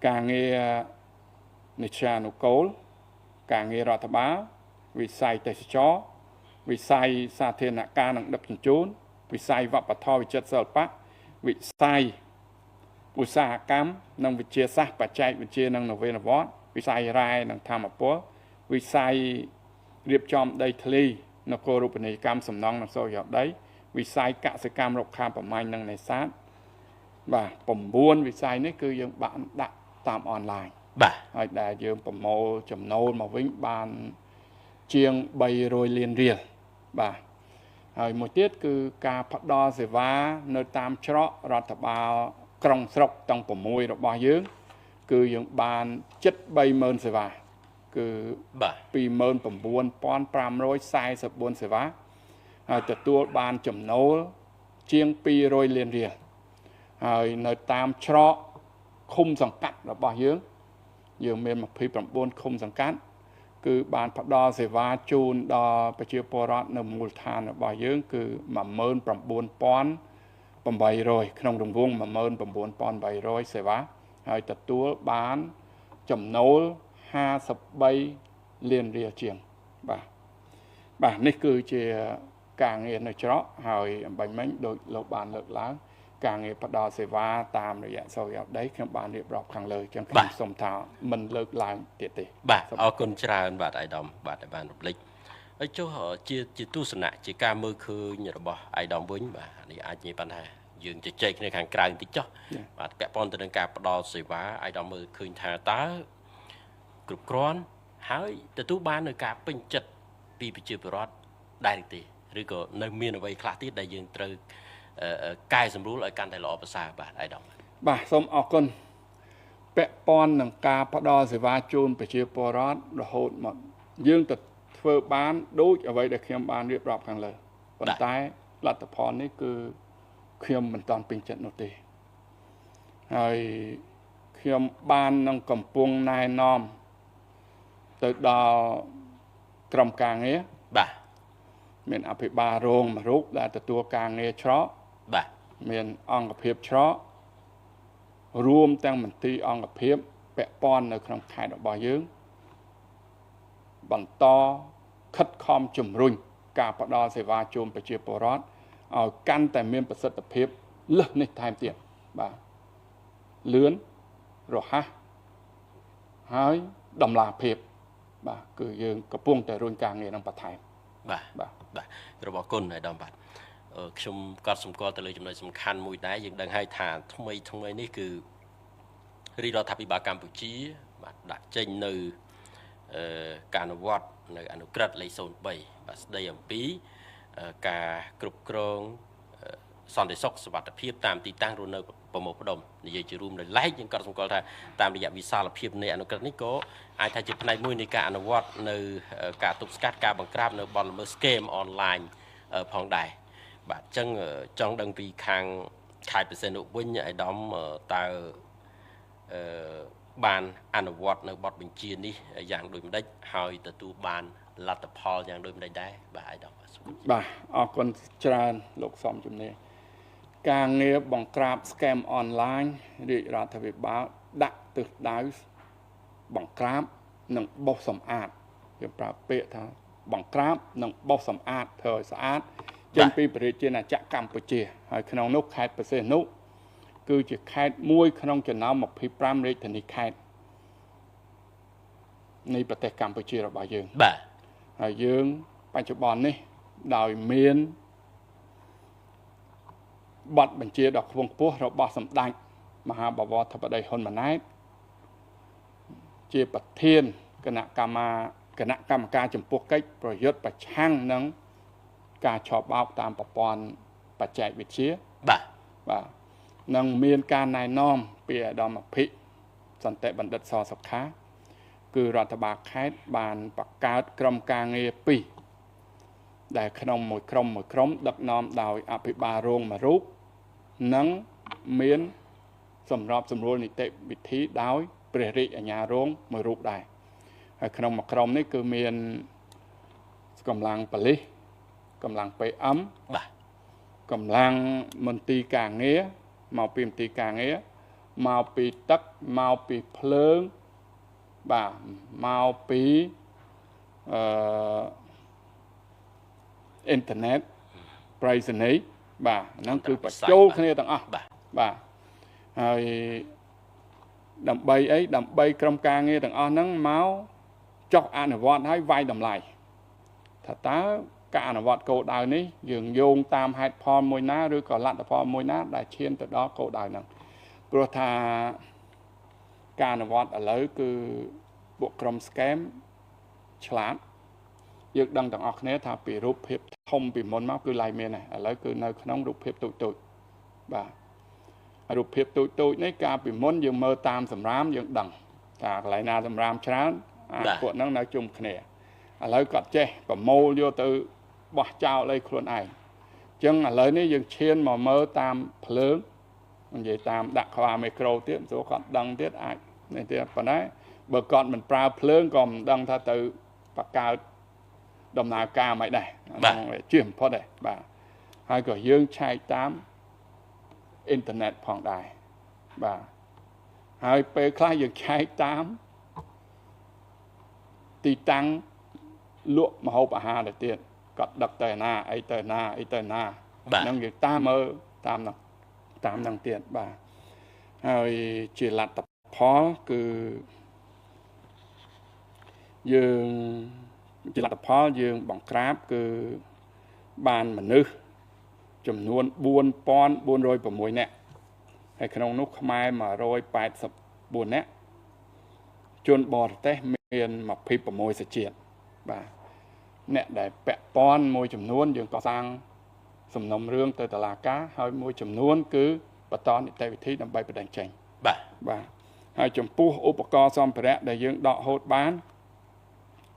S2: ការងារនិច្ចានុគោលការងាររដ្ឋបាលវិស័យទេសចរវិស័យសាធារណការនិងដឹកជញ្ជូនវិស័យវប្បធម៌វិចិត្រសិល្បៈវិស័យឧស្សាហកម្មនិងវិទ្យាសាស្ត្របច្ចេកវិទ្យានិងនវានុវត្តន៍វិស័យរ៉ែនិងធម្មពលវិស័យរៀបចំដីធ្លីនគររូបនីយកម្មសំណង់និងសូរយោដីវិស័យកសិកម្មរុក្ខាប្រមាញ់និងនេសាទបាទ9វិស័យនេះគឺយើងបានដាក់តាមអនឡាញ
S1: បាទ
S2: ហើយដែលយើងប្រមូលចំណូលមកវិញបានជាង300លានរៀលបាទហើយមួយទៀតគឺការផ្ដល់សេវានៅតាមច្រករដ្ឋបាលក្រុងស្រុកទាំង6របស់យើងគឺយើងបានជិត30000សេវាគឺ
S1: បាទ
S2: 29544សេវាហើយទទួលបានចំណូលជាង200លានរៀលហើយនៅតាមច្រកឃុំសង្កាត់របស់យើងមាន29ឃុំសង្កាត់គឺបានផ្ដល់សេវាជូនដល់ប្រជាពលរដ្ឋនៅមូលដ្ឋានរបស់យើងគឺ19800ក្នុងរង្វង់19800សេវាហើយទទួលបានចំណូល53លានរៀលជាងបាទនេះគឺជាការងារនៅច្រកហើយអំបញ្ញមិញដោយលោកបានលើកឡើងការងារផ្ដល់សេវាតាមរយៈសូរ្យដីខ្ញុំបានរៀបរាប់ខាងលើចឹងខ្ញុំសូមថាមិនលើកឡើងទៀតទេ
S1: បាទអរគុណច្រើនបាទអាយដាមបាទដែលបានរំលឹកហើយចុះជាទស្សនៈជាការមើលឃើញរបស់អាយដាមវិញបាទនេះអាចនិយាយបានថាយើងជជែកគ្នាខាងក្រៅបន្តិចចុះបាទពាក់ព័ន្ធទៅនឹងការផ្ដល់សេវាអាយដាមមើលឃើញថាតើគ្រប់គ្រាន់ហើយទទួលបាននៅការពេញចិត្តពីប្រជាពលរដ្ឋដែរទេឬក៏នៅមានអ្វីខ្លះទៀតដែលយើងត្រូវកែសម្រួលឲ្យកាន់តែល្អប្រសើរបាទអាយដាម
S2: បាទសូមអរគុណពាក់ព័ន្ធនឹងការផ្ដល់សេវាជូនប្រជាពលរដ្ឋរហូតមកយើងទៅធ្វើបានដូចអ្វីដែលខ្ញុំបានរៀបរាប់ខាងលើប៉ុន្តែលទ្ធផលនេះគឺខ្ញុំមិនតាន់ពេញចិត្តនោះទេហើយខ្ញុំបាននឹងកំពុងណែនាំទៅដល់ក្រុមការងារ
S1: បាទ
S2: មានអភិបាលរងមួយរូបដែលទទួលការងារច្រក
S1: បាទ
S2: មានអង្គភាពច្រករួមទាំងមន្ត្រីអង្គភាពពាក់ព័ន្ធនៅក្នុងខេត្តរបស់យើងបន្តខិតខំជំរុញការផ្ដល់សេវាជូនប្រជាពលរដ្ឋឲ្យកាន់តែមានប្រសិទ្ធភាពលើសនេះថែមទៀតបាទលឿនរហ័សហើយតម្លាភាពបាទគឺយើងកំពុងតែរុញការងារនឹងបន្ថែម
S1: បាទរបស់គុណអាយដាមបាទខ្ញុំក៏សម្គាល់ទៅលើចំណុចសំខាន់មួយដែរយើងដឹងហើយថាថ្មីនេះគឺរាជរដ្ឋាភិបាលកម្ពុជាបាទដាក់ចេញនៅការអនុវត្តនៅអនុក្រឹត្យលេខ03បាទស្ដីអំពីការគ្រប់គ្រងសន្តិសុខសុវត្ថិភាពតាមទីតាំងរស់នៅប្រមូលផ្ដុំនិយាយជារួមដោយឡែកយើងក៏សម្គាល់ថាតាមរយៈវិសាលភាពនៃអនុក្រឹត្យនេះក៏អាចថាជាផ្នែកមួយនៃការអនុវត្តនៅការទប់ស្កាត់ការបង្ក្រាបនៅបទល្មើស scam online ផងដែរបាទអញ្ចឹងចង់ដឹងពីខាងខេត្តពិសេសនោះវិញអាយដាមតើបានអនុវត្តនៅបទបញ្ជានេះយ៉ាងដូចម្ដេចហើយទទួលបាន លទ្ធផលយ៉ាងដូចម្ដេចដែរបាទអាយដាម
S2: បាទអរគុណច្រើនលោកសំជំនាញការងារបង្ក្រាប scam online រាជរដ្ឋាភិបាលដាក់ទិសដៅបង្ក្រាបនិងបោសសម្អាតយើងប្រើពាក្យថាបង្ក្រាបនិងបោសសម្អាតធ្វើឲ្យស្អាតចេញពីប្រជាណាចក្រកម្ពុជាហើយក្នុងនោះខេត្តបរសេនុគឺជាខេត្តមួយក្នុងចំណោម25រាជធានីខេត្តនៃប្រទេសកម្ពុជារបស់យើង
S1: បាទ
S2: ហើយយើងបច្ចុប្បន្ននេះដោយមានបទបញ្ជាដ៏ខ្ពង់ខ្ពស់របស់សម្ដេចមហាបវរធិបតីហ៊ុនម៉ាណែតជាប្រធានគណៈកម្មការចំពោះកិច្ចប្រយុទ្ធប្រឆាំងនឹងការឆបោកតាមប្រព័ន្ធបច្ចេកវិទ្យាបាទនឹងមានការណែនាំពីឧត្តមអភិសន្តិបណ្ឌិតសសុខាគឺរដ្ឋបាលខេត្តបានបង្កើតក្រុមការងារ2ដែលក្នុងមួយក្រុមដឹកនាំដោយអភិបាលរងមួយរូបនិងមានសម្របសម្រួលនីតិវិធីដោយព្រះរាជអាជ្ញារងមួយរូបដែរហើយក្នុងមួយក្រុមនេះគឺមានកម្លាំងប៉ូលីសកម្លាំង PM
S1: បាទ
S2: កម្លាំងមន្ទីរការងារមកពីមន្ទីរការងារមកពីទឹកមកពីភ្លើងបាទមកពីអ៊ីនធឺណិតប្រៃសណីយ៍បាទហ្នឹងគឺបញ្ចូលគ្នាទាំងអស់បាទហើយដើម្បីអីដើម្បីក្រុមការងារទាំងអស់ហ្នឹងមកចុះអនុវត្តឲ្យវាយតម្លៃថាតើការអនុវត្តគោលដៅនេះយើងយោងតាមហេតុផលមួយណាឬក៏លទ្ធផលមួយណាដែលឈានទៅដល់គោលដៅហ្នឹងព្រោះថាការអនុវត្តឥឡូវគឺពួកក្រុម scam ឆ្លាតយើងដឹងទាំងអស់គ្នាថាពីរូបភាពធំពីមុនមកគឺឡាយមានហើយឥឡូវគឺនៅក្នុងរូបភាពតូចបាទរូបភាពតូចនេះកាលពីមុនយើងមើលតាមសម្រាមយើងដឹងថាកន្លែងណាសម្រាមច្រើនពួកហ្នឹងនៅជុំគ្នាឥឡូវគាត់ចេះប្រមូលយកទៅបោះចោលឲ្យខ្លួនឯងអញ្ចឹងឥឡូវនេះយើងឈានមកមើលតាមភ្លើងនិយាយតាមដាក់ខ្វាមីក្រូទៀតព្រោះគាត់ដឹងទៀតអាចនេះទៀតប៉ុន្តែបើគាត់មិនប្រើភ្លើងក៏មិនដឹងថាទៅបកកើតដំណើរការមិនដែរជឿបំផុតដែរបាទហើយក៏យើងឆែកតាមអ៊ីនធឺណិតផងដែរបាទហើយពេលខ្លះយើងឆែកតាមទីតាំងលក់ម្ហូបអាហារទៅទៀតគាត់ដឹកទៅណាអីទៅណាហ្នឹងយើងតាមមើលតាមហ្នឹងទៀតបាទហើយជាលទ្ធផលគឺយើងបង្ក្រាបគឺបានមនុស្សចំនួន4406នាក់ហើយក្នុងនោះខ្មែរ184នាក់ជនបរទេសមាន26សជាតិបាទអ្នកដែលពាក់ព័ន្ធមួយចំនួនយើងក៏សាងសំណុំរឿងទៅតុលាការហើយមួយចំនួនគឺបន្តនីតិវិធីដើម្បីបណ្ដឹងចេញបាទហើយចំពោះឧបករណ៍សម្ភារៈដែលយើងដកហូតបាន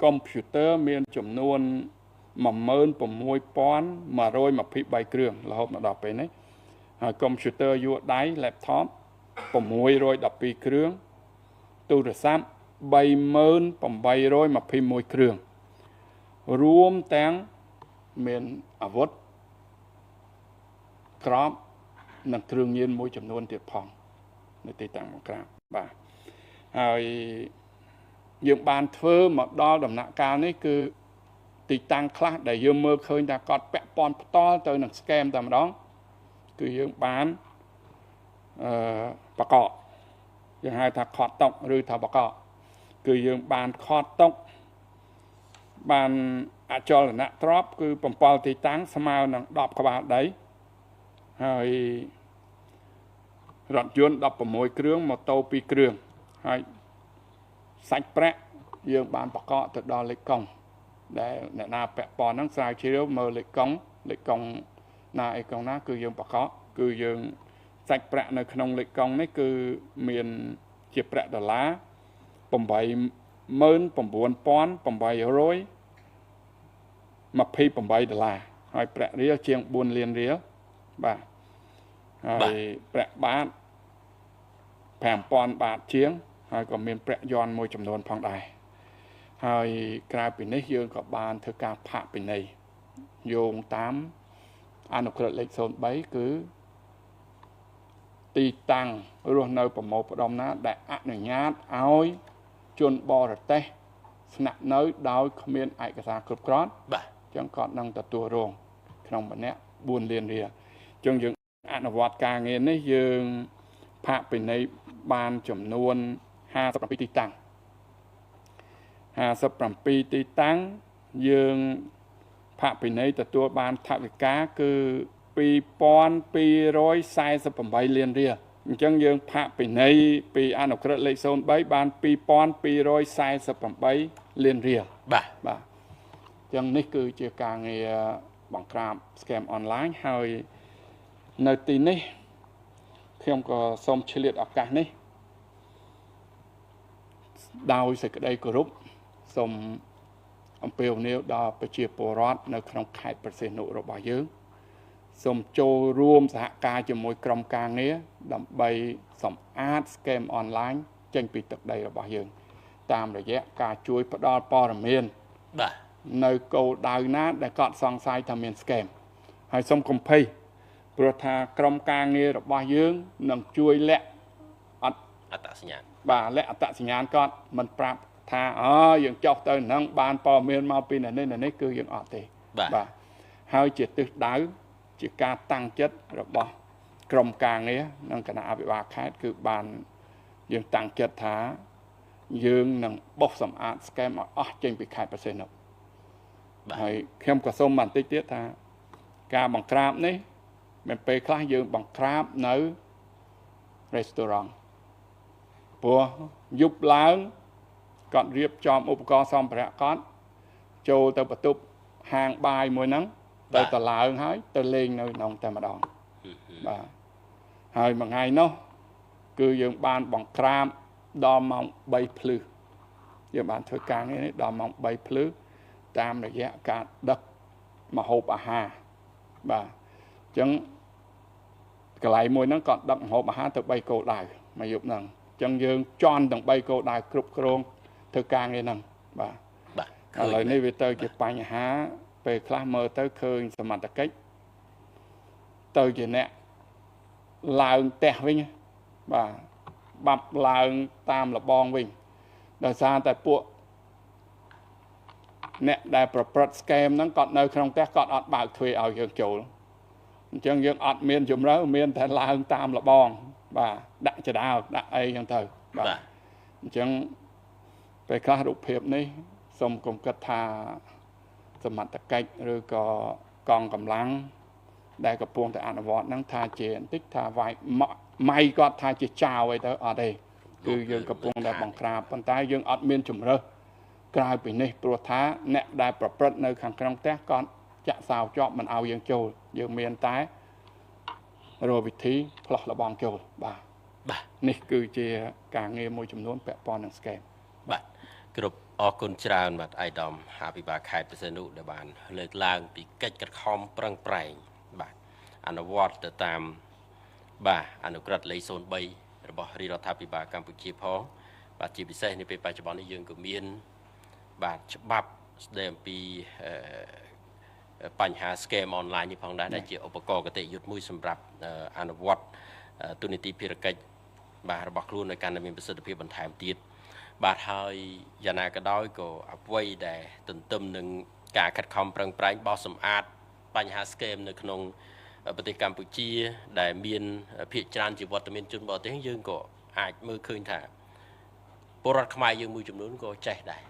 S2: កុំព្យូទ័រមានចំនួន16123គ្រឿងរហូតមកដល់ពេលនេះហើយកុំព្យូទ័រយួរដៃ laptop 612គ្រឿងទូរស័ព្ទ38821គ្រឿងរួមទាំងមានអាវុធក្របនិងគ្រឿងញៀនមួយចំនួនទៀតផងនៅទីតាំងបង្ក្រាបបាទហើយយើងបានធ្វើមកដល់ដំណាក់កាលនេះគឺទីតាំងខ្លះដែលយើងមើលឃើញថាគាត់ពាក់ព័ន្ធផ្ទាល់ទៅនឹង scam តែម្ដងគឺយើងបានបកកយើងហៅថាខត់តុកឬថាបកកគឺយើងបានខត់តុកបានអចលនៈទ្រព្យគឺ7ទីតាំងស្មើនឹង10ក្បាលដីហើយរថយន្ត16គ្រឿងម៉ូតូ2គ្រឿងហើយសាច់ប្រាក់យើងបានបកកទៅដល់លេខកុងដែលអ្នកណាពាក់ព័ន្ធហ្នឹងស្រាវជ្រាវមើលលេខកុងណាអីកុងណាគឺយើងបកកគឺយើងសាច់ប្រាក់នៅក្នុងលេខកុងនេះគឺមានជាប្រាក់ដុល្លារ$89828 ហើយប្រាក់រៀលជាង4លានរៀលបាទហើយប្រាក់បាត5000 បាតជាងហើយក៏មានប្រាក់យ័ន្តមួយចំនួនផងដែរ ហើយក្រៅពីនេះយើងក៏បានធ្វើការផាកពិន័យយោងតាមអនុក្រឹត្យលេខ03គឺទីតាំងរស់នៅប្រមូលផ្ដុំណាដែលអនុញ្ញាតឲ្យជនបរទេសស្នាក់នៅដោយគ្មានឯកសារគ្រប់គ្រាន់
S1: បាទ
S2: អញ្ចឹងគាត់នឹងទទួលរងក្នុងម្នាក់4លានរៀលអញ្ចឹងយើងអនុវត្តការងារនេះយើងផាកពិន័យបានចំនួន57ទីតាំង57ទីតាំងយើងផាកពិន័យទទួលបានថវិកាគឺ2248លានរៀលអញ្ចឹងយើងផាកពិន័យពីអនុក្រឹត្យលេខ03បាន2248លានរៀល
S1: បាទ
S2: អញ្ចឹងនេះគឺជាការងារបង្ក្រាប scam online ហើយនៅទីនេះខ្ញុំក៏សូមឆ្លៀតឱកាសនេះដោយសេចក្តីគោរពសូមអំពាវនាវដល់ប្រជាពលរដ្ឋនៅក្នុងខេត្តព្រះសីហនុរបស់យើងសូមចូលរួមសហការជាមួយក្រុមការងារដើម្បីសម្អាត scam online ចេញពីទឹកដីរបស់យើងតាមរយៈការជួយផ្ដល់ព័ត៌មាន
S1: បាទ
S2: នៅគោលដៅណាដែលគាត់សង្ស័យថាមាន scam ហើយសូមកុំភ័យព្រោះថាក្រុមការងាររបស់យើងនឹងជួយលាក់
S1: អត្តសញ្ញាណ
S2: បាទលាក់អត្តសញ្ញាណគាត់មិនប្រាប់ថាយើងចុះទៅនឹងបានព័ត៌មានមកពីនេះគឺយើងអត់ទេ
S1: បាទ
S2: ហើយជាទិសដៅជាការតាំងចិត្តរបស់ក្រុមការងារនិងគណៈអភិបាលខេត្តគឺបានយើងតាំងចិត្តថាយើងនឹងបោះសម្អាត scam ឲ្យអស់ចេញពីខេត្តព្រះសីហនុហើយខ្ញុំក៏សូមបន្តិចទៀតថាការបង្ក្រាបនេះមានពេលខ្លះយើងបង្ក្រាបនៅ restaurant ព្រោះយប់ឡើងគាត់រៀបចំឧបករណ៍សម្ភារៈគាត់ចូលទៅបន្ទប់ហាងបាយមួយហ្នឹងទៅតឡើងហើយទៅលេងនៅក្នុងតែម្ដងបាទហើយមួយថ្ងៃនោះគឺយើងបានបង្ក្រាបដល់ម៉ោង3ភ្លឺយើងបានធ្វើការងារនេះដល់ម៉ោង3ភ្លឺតាមរយៈការដឹកម្ហូបអាហារបាទអញ្ចឹងកន្លែងមួយហ្នឹងក៏ដឹកម្ហូបអាហារទៅ3គោលដៅមួយយប់ហ្នឹងអញ្ចឹងយើងជន់ទាំង3គោលដៅគ្រប់គ្រងធ្វើការងារហ្នឹងបាទឥឡូវនេះវាទៅជាបញ្ហាពេលខ្លះមើលទៅឃើញសមត្ថកិច្ចទៅជាអ្នកឡើងផ្ទះវិញបាទបាត់ឡើងតាមលបងវិញដោយសារតែពួកអ្នកដែលប្រព្រឹត្ត scam ហ្នឹងគាត់នៅក្នុងផ្ទះគាត់អត់បើកទ្វារឲ្យយើងចូលអញ្ចឹងយើងអត់មានជំរឿមានតែឡើងតាមលបងបាទដាក់ចដោដាក់អីចឹងទៅ
S1: បាទ
S2: អញ្ចឹងពេលខ្លះរូបភាពនេះសូមកុំគិតថាសមត្ថកិច្ចឬក៏កងកម្លាំងដែលកំពុងតែអនុវត្តហ្នឹងថាជាបន្តិចថាវាយម៉ៃគាត់ថាជាចៅអីទៅអត់ទេគឺយើងកំពុងតែបង្ក្រាបប៉ុន្តែយើងអត់មានជំរើសក្រៅពីនេះព្រោះថាអ្នកដែលប្រព្រឹត្តនៅខាងក្នុងផ្ទះគាត់ចាក់សោជាប់មិនឲ្យយើងចូលយើងមានតែរកវិធីផ្លោះលបងចូលបាទនេះគឺជាការងារមួយចំនួនពាក់ព័ន្ធនឹង scam
S1: បាទគ្រប់អរគុណច្រើនបាទអាយដាមអភិបាលខេត្តព្រះសីហនុដែលបានលើកឡើងពីកិច្ចខិតខំប្រឹងប្រែងបាទអនុវត្តទៅតាមបាទអនុក្រឹត្យលេខ03របស់រាជរដ្ឋាភិបាលកម្ពុជាផងបាទជាពិសេសនៅពេលបច្ចុប្បន្ននេះយើងក៏មានបាទច្បាប់ស្ដីអំពីបញ្ហា scam online នេះផងដែរដែលជាឧបករណ៍គតិយុត្តមួយសម្រាប់អនុវត្តទូនីតិភារកិច្ចបាទរបស់ខ្លួនในការមានប្រសិទ្ធភាពបន្ថែមទៀតបាទហើយយ៉ាងណាក៏ដោយក៏អ្វីដែលទន្ទឹមនឹងការខិតខំប្រឹងប្រែងបោះសម្អាតបញ្ហា scam នៅក្នុងប្រទេសកម្ពុជាដែលមានភាគច្រើនជាវត្តមានជនបរទេសយើងក៏អាចមើលឃើញថាពលរដ្ឋខ្មែរយើងមួយចំនួនក៏ចេះដែរ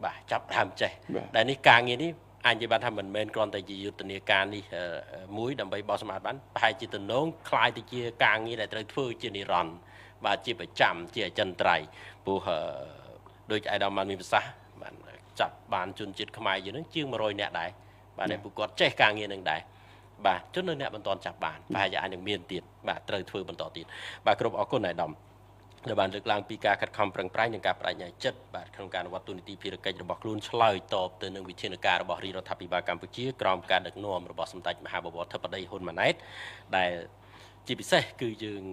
S1: បាទចាប់ដើមចេះដែលនេះការងារនេះអាចនិយាយបានថាមិនមែនគ្រាន់តែជាយុទ្ធនាការនេះមួយដើម្បីបោះសម្អាតបានប្រហែលជាទំនងคล้ายទៅជាការងារដែលត្រូវធ្វើជានិរន្តរ៍បាទជាប្រចាំជាអចិន្ត្រៃយ៍ព្រោះដូចអាយដាមបានមានប្រសាសន៍បានចាប់បានជនជាតិខ្មែរយើងនឹងជាង100នាក់ដែរបាទដែលពួកគាត់ចេះការងារនឹងដែរបាទជននៅអ្នកមិនទាន់ចាប់បានប្រហែលជាអាចនឹងមានទៀតបាទត្រូវធ្វើបន្តទៀតបាទគ្រប់អរគុណអាយដាមដែលបានលើកឡើងពីការខិតខំប្រឹងប្រែងនិងការបដិញ្ញាចិត្តបាទក្នុងការអនុវត្តទូនីតិភារកិច្ចរបស់ខ្លួនឆ្លើយតបទៅនឹងវិធានការរបស់រាជរដ្ឋាភិបាលកម្ពុជាក្រោមការដឹកនាំរបស់សម្ដេចមហាបវរធិបតីហ៊ុនម៉ាណែតដែលជាពិសេសគឺយើង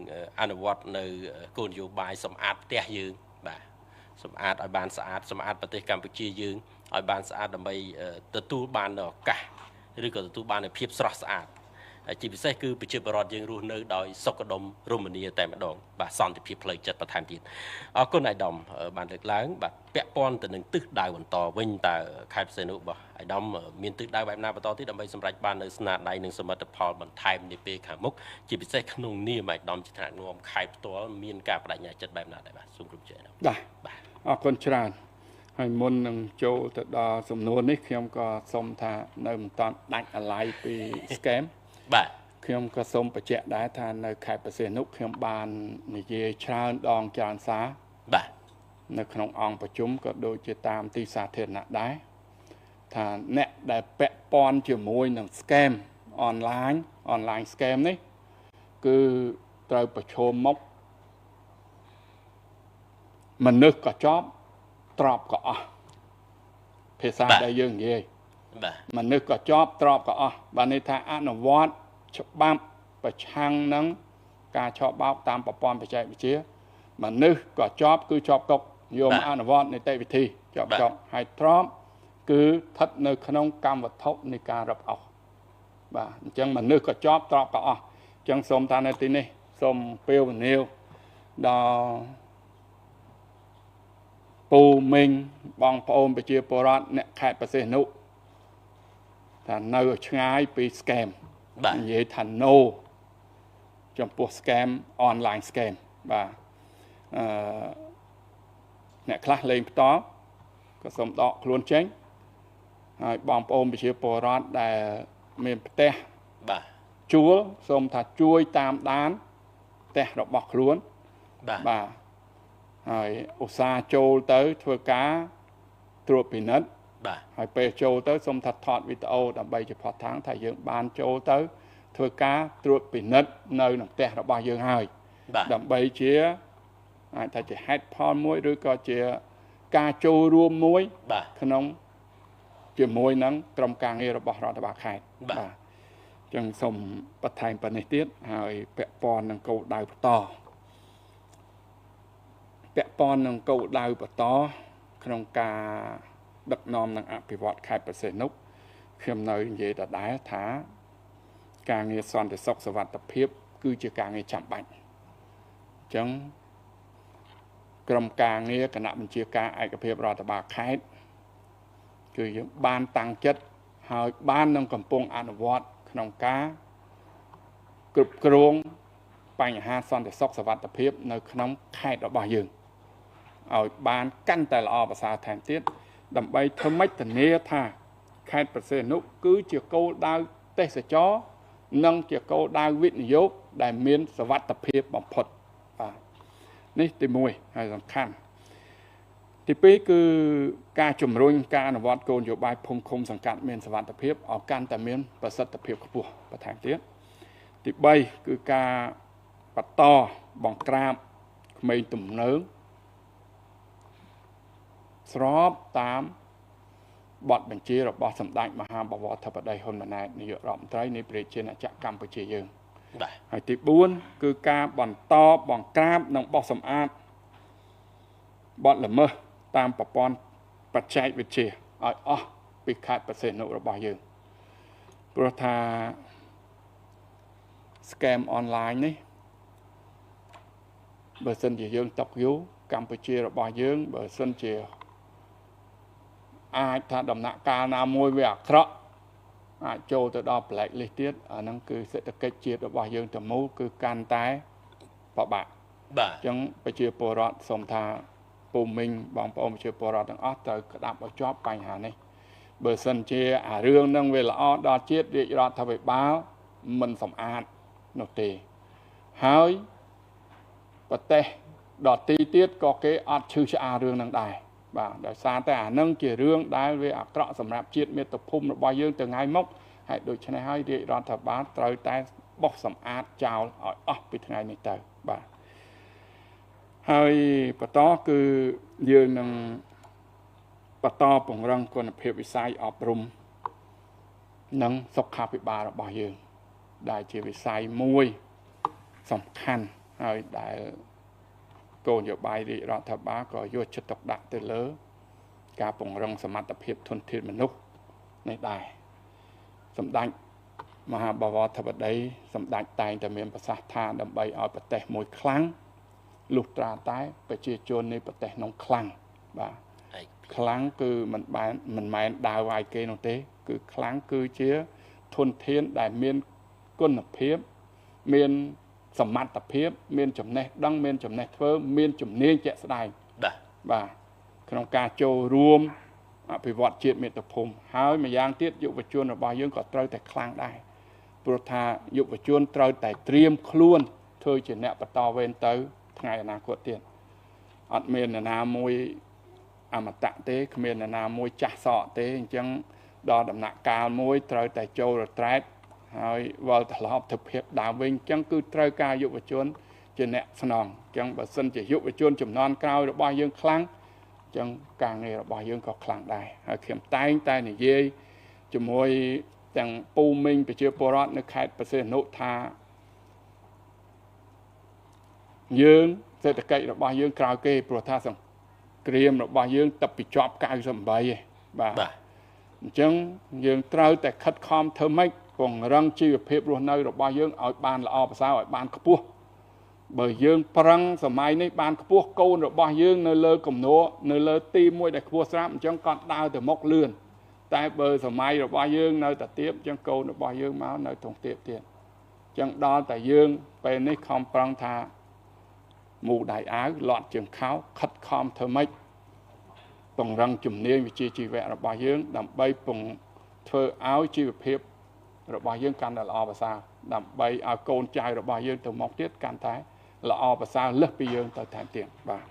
S1: អនុវត្តនៅគោលនយោបាយសម្អាតផ្ទះយើងបាទ សម្អាតឲ្យបានស្អាតសម្អាតប្រទេសកម្ពុជាយើងឲ្យបានស្អាតដើម្បីទទួលបានឱកាសឬក៏ទទួលបានភាពស្រស់ស្អាតហើយជាពិសេសគឺប្រជាពលរដ្ឋយើងរស់នៅដោយសុខដុមរមនាតែម្ដងបាទសន្តិភាពផ្លូវចិត្តបន្ថែមទៀតអរគុណអាយដាមបានលើកឡើងបាទពាក់ព័ន្ធទៅនឹងទិសដៅបន្តវិញតើខេត្តបរសេនុរបស់អាយដាមមានទិសដៅបែបណាបន្តទៀតដើម្បីសម្រេចបាននៅស្នាដៃនិងសមិទ្ធផលបន្ថែមនាពេលខាងមុខជាពិសេសក្នុងនាមអាយដាមជាថ្នាក់នាំខេត្តផ្ទាល់មានការបដិញ្ញាចិត្តបែបណាដែរបាទសូមគ្រប់ជ័យ
S2: បាទអរគុណច្រើនហើយមុននឹងចូលទៅដល់សំណួរនេះខ្ញុំក៏សូមថានៅមិនតាន់ដាច់អាឡ័យពី scam
S1: បាទ
S2: ខ្ញុំក៏សូមបញ្ជាក់ដែរថានៅខេត្តបរសេនុខ្ញុំបាននិយាយច្រើនដងច្រើនសារ
S1: បាទ
S2: នៅក្នុងអង្គប្រជុំក៏ដូចជាតាមទីសាធារណៈដែរថាអ្នកដែលពាក់ព័ន្ធជាមួយនឹង scam online scam នេះគឺត្រូវប្រឈមមុខមនុស្សក៏ជាប់ទ្របក៏អស់ភាសាដែលយើងនិយាយ
S1: បាទ
S2: មនុស្សក៏ជាប់ទ្របក៏អស់បានន័យថាអនុវត្តច្បាប់ប្រឆាំងនឹងការឆបោកតាមប្រព័ន្ធបច្ចេកវិទ្យាមនុស្សក៏ជាប់គឺជាប់គុកយកមកអនុវត្តនីតិវិធីជាប់គុកហើយទ្របគឺស្ថិតនៅក្នុងកម្មវត្ថុនៃការរឹបអូសបាទអញ្ចឹងមនុស្សក៏ជាប់ទ្របក៏អស់អញ្ចឹងសូមថានៅទីនេះសូមពេលវេលាដល់ពូមីងបងប្អូនប្រជាពលរដ្ឋអ្នកខេត្តបរសេនុថានៅឆ្ងាយពី scam
S1: បាទ
S2: និយាយថា no ចំពោះ scam online scam បាទអ្នកខ្លះលេងផ្ទាល់ក៏សូមដកខ្លួនចេញហើយបងប្អូនប្រជាពលរដ្ឋដែលមានផ្ទះ
S1: បាទ
S2: ជួលសូមថាជួយតាមដានផ្ទះរបស់ខ្លួន
S1: បាទ
S2: ហើយឧស្សាហ៍ចូលទៅធ្វើការត្រួតពិនិត្យ
S1: បាទ
S2: ហើយពេលចូលទៅសូមថាថតវីដេអូដើម្បីជាផុសតាងថាយើងបានចូលទៅធ្វើការត្រួតពិនិត្យនៅក្នុងផ្ទះរបស់យើងហើយដើម្បីជាអាចថាជាហេតុផលមួយឬក៏ជាការចូលរួមមួយក្នុងជាមួយនឹងក្រុមការងាររបស់រដ្ឋបាលខេត្ត
S1: បាទ
S2: អញ្ចឹងសូមបន្ថែមប៉ុណ្នេះទៀតហើយពាក់ព័ន្ធនឹងគោលដៅបន្តពាក់ព័ន្ធនឹងគោលដៅបន្តក្នុងការដឹកនាំនិងអភិវឌ្ឍខេត្តបរសេនុខ្ញុំនៅនិយាយដដែលថាការងារសន្តិសុខសុវត្ថិភាពគឺជាការងារចាំបាច់អញ្ចឹងក្រុមការងារគណៈបញ្ជាការឯកភាពរដ្ឋបាលខេត្តគឺយើងបានតាំងចិត្តហើយបាននឹងកំពុងអនុវត្តក្នុងការគ្រប់គ្រងបញ្ហាសន្តិសុខសុវត្ថិភាពនៅក្នុងខេត្តរបស់យើងឲ្យបានកាន់តែល្អប្រសើរថែមទៀតដើម្បីធ្វើម៉េចធានាថាខេត្តបរសេនុគឺជាគោលដៅទេសចរនិងជាគោលដៅវិនិយោគដែលមានសុវត្ថិភាពបំផុតបាទនេះទី1ហើយសំខាន់ទី2គឺការជំរុញការអនុវត្តគោលនយោបាយភូមិឃុំសង្កាត់មានសុវត្ថិភាពឲ្យកាន់តែមានប្រសិទ្ធភាពខ្ពស់បន្ថែមទៀតទី3គឺការបន្តបង្ក្រាបក្មេងទំនើងស្របតាមបទបញ្ជារបស់សម្ដេចមហាបវរធិបតីហ៊ុនម៉ាណែតនាយករដ្ឋមន្ត្រីនៃប្រជាណាចក្រកម្ពុជាយើង
S1: បាទ
S2: ហើយទី4គឺការបន្តបង្ក្រាបនិងបោះសម្អាតបទល្មើសតាមប្រព័ន្ធបច្ចេកវិទ្យាឲ្យអស់ពីខេត្តបរសេនុរបស់យើងព្រោះថា scam online នេះបើសិនជាយើងຕົកយូរកម្ពុជារបស់យើងបើសិនជាអាចថាដំណាក់កាលណាមួយវាអាក្រក់អាចចូលទៅដល់ black list ទៀតអាហ្នឹងគឺសេដ្ឋកិច្ចជាតិរបស់យើងទាំងមូលគឺកាន់តែពិបាក
S1: បាទ
S2: អញ្ចឹងប្រជាពលរដ្ឋសូមថាពូមីងបងប្អូនប្រជាពលរដ្ឋទាំងអស់ត្រូវក្តាប់ឲ្យជាប់បញ្ហានេះបើសិនជាអារឿងហ្នឹងវាល្អដល់ជាតិរាជរដ្ឋាភិបាលមិនសម្អាតនោះទេហើយប្រទេសដទៃទៀតក៏គេអត់ឈឺឆ្អាលរឿងហ្នឹងដែរបាទដោយសារតែអានឹងជារឿងដែលវាអាក្រក់សម្រាប់ជាតិមាតុភូមិរបស់យើងទៅថ្ងៃមុខហើយដូច្នេះហើយរាជរដ្ឋាភិបាលត្រូវតែបោះសម្អាតចោលឲ្យអស់ពីថ្ងៃនេះទៅបាទហើយបន្តគឺយើងនឹងបន្តពង្រឹងគុណភាពវិស័យអប់រំនិងសុខាភិបាលរបស់យើងដែលជាវិស័យមួយសំខាន់ហើយដែល គោលនយោបាយរាជរដ្ឋាភិបាលក៏យកចិត្តទុកដាក់ទៅលើការពង្រឹងសមត្ថភាពធនធានមនុស្សនេះដែរសម្ដេចមហាបវរធិបតីសម្ដេចតែងតែមានប្រសាសន៍ថាដើម្បីឲ្យប្រទេសមួយខ្លាំងលុះត្រាតែប្រជាជននៃប្រទេសនោះខ្លាំងបាទខ្លាំងគឺមិនមែនដើរវាយគេនោះទេគឺខ្លាំងគឺជាធនធានដែលមានគុណភាពមានសមត្ថភាពមានចំណេះដឹងមានចំណេះធ្វើមានជំនាញជាក់ស្ដែងបាទក្នុងការចូលរួមអភិវឌ្ឍជាតិមាតុភូមិហើយម្យ៉ាងទៀតយុវជនរបស់យើងក៏ត្រូវតែខ្លាំងដែរព្រោះថាយុវជនត្រូវតែត្រៀមខ្លួនធ្វើជាអ្នកបន្តវេនទៅថ្ងៃអនាគតទៀតអត់មាននរណាមួយអមតៈទេគ្មាននរណាមួយចាស់សក់ទេអញ្ចឹងដល់ដំណាក់កាលមួយត្រូវតែចូលរត្រែតហើយវិលត្រឡប់ទៅភាពដើមវិញអញ្ចឹងគឺត្រូវការយុវជនជាអ្នកស្នងអញ្ចឹងបើសិនជាយុវជនចំនួនក្រោយរបស់យើងខ្លាំងអញ្ចឹងការងាររបស់យើងក៏ខ្លាំងដែរហើយខ្ញុំតែងតែនិយាយជាមួយទាំងពូមីងប្រជាពលរដ្ឋនៅខេត្តបរសេនុថាយើងសេដ្ឋកិច្ចរបស់យើងក្រោយគេព្រោះថាសង្គ្រាមរបស់យើងទឹកពីជាប់98ឯងបាទអញ្ចឹងយើងត្រូវតែខិតខំធ្វើម៉េចពង្រឹងជីវភាពរស់នៅរបស់យើងឲ្យបានល្អប្រសើរឲ្យបានខ្ពស់បើយើងប្រឹងសម័យនេះបានខ្ពស់កូនរបស់យើងនៅលើគំនរនៅលើទីមួយដែលខ្ពស់ស្រាប់អញ្ចឹងគាត់ដើរទៅមុខលឿនតែបើសម័យរបស់យើងនៅតែទាបអញ្ចឹងកូនរបស់យើងមកនៅទ្រង់ទាបទៀតអញ្ចឹងដល់តែយើងពេលនេះខំប្រឹងថាមូដៃអាវលាត់ជើងខោខិតខំធ្វើម៉េចពង្រឹងជំនាញវិជ្ជាជីវៈរបស់យើងដើម្បីធ្វើឲ្យជីវភាពរបស់យើងកាន់តែល្អប្រសើរដើម្បីឲ្យកូនចៅរបស់យើងទៅមុខទៀតកាន់តែល្អប្រសើរលើសពីយើងទៅថែមទៀតបាទ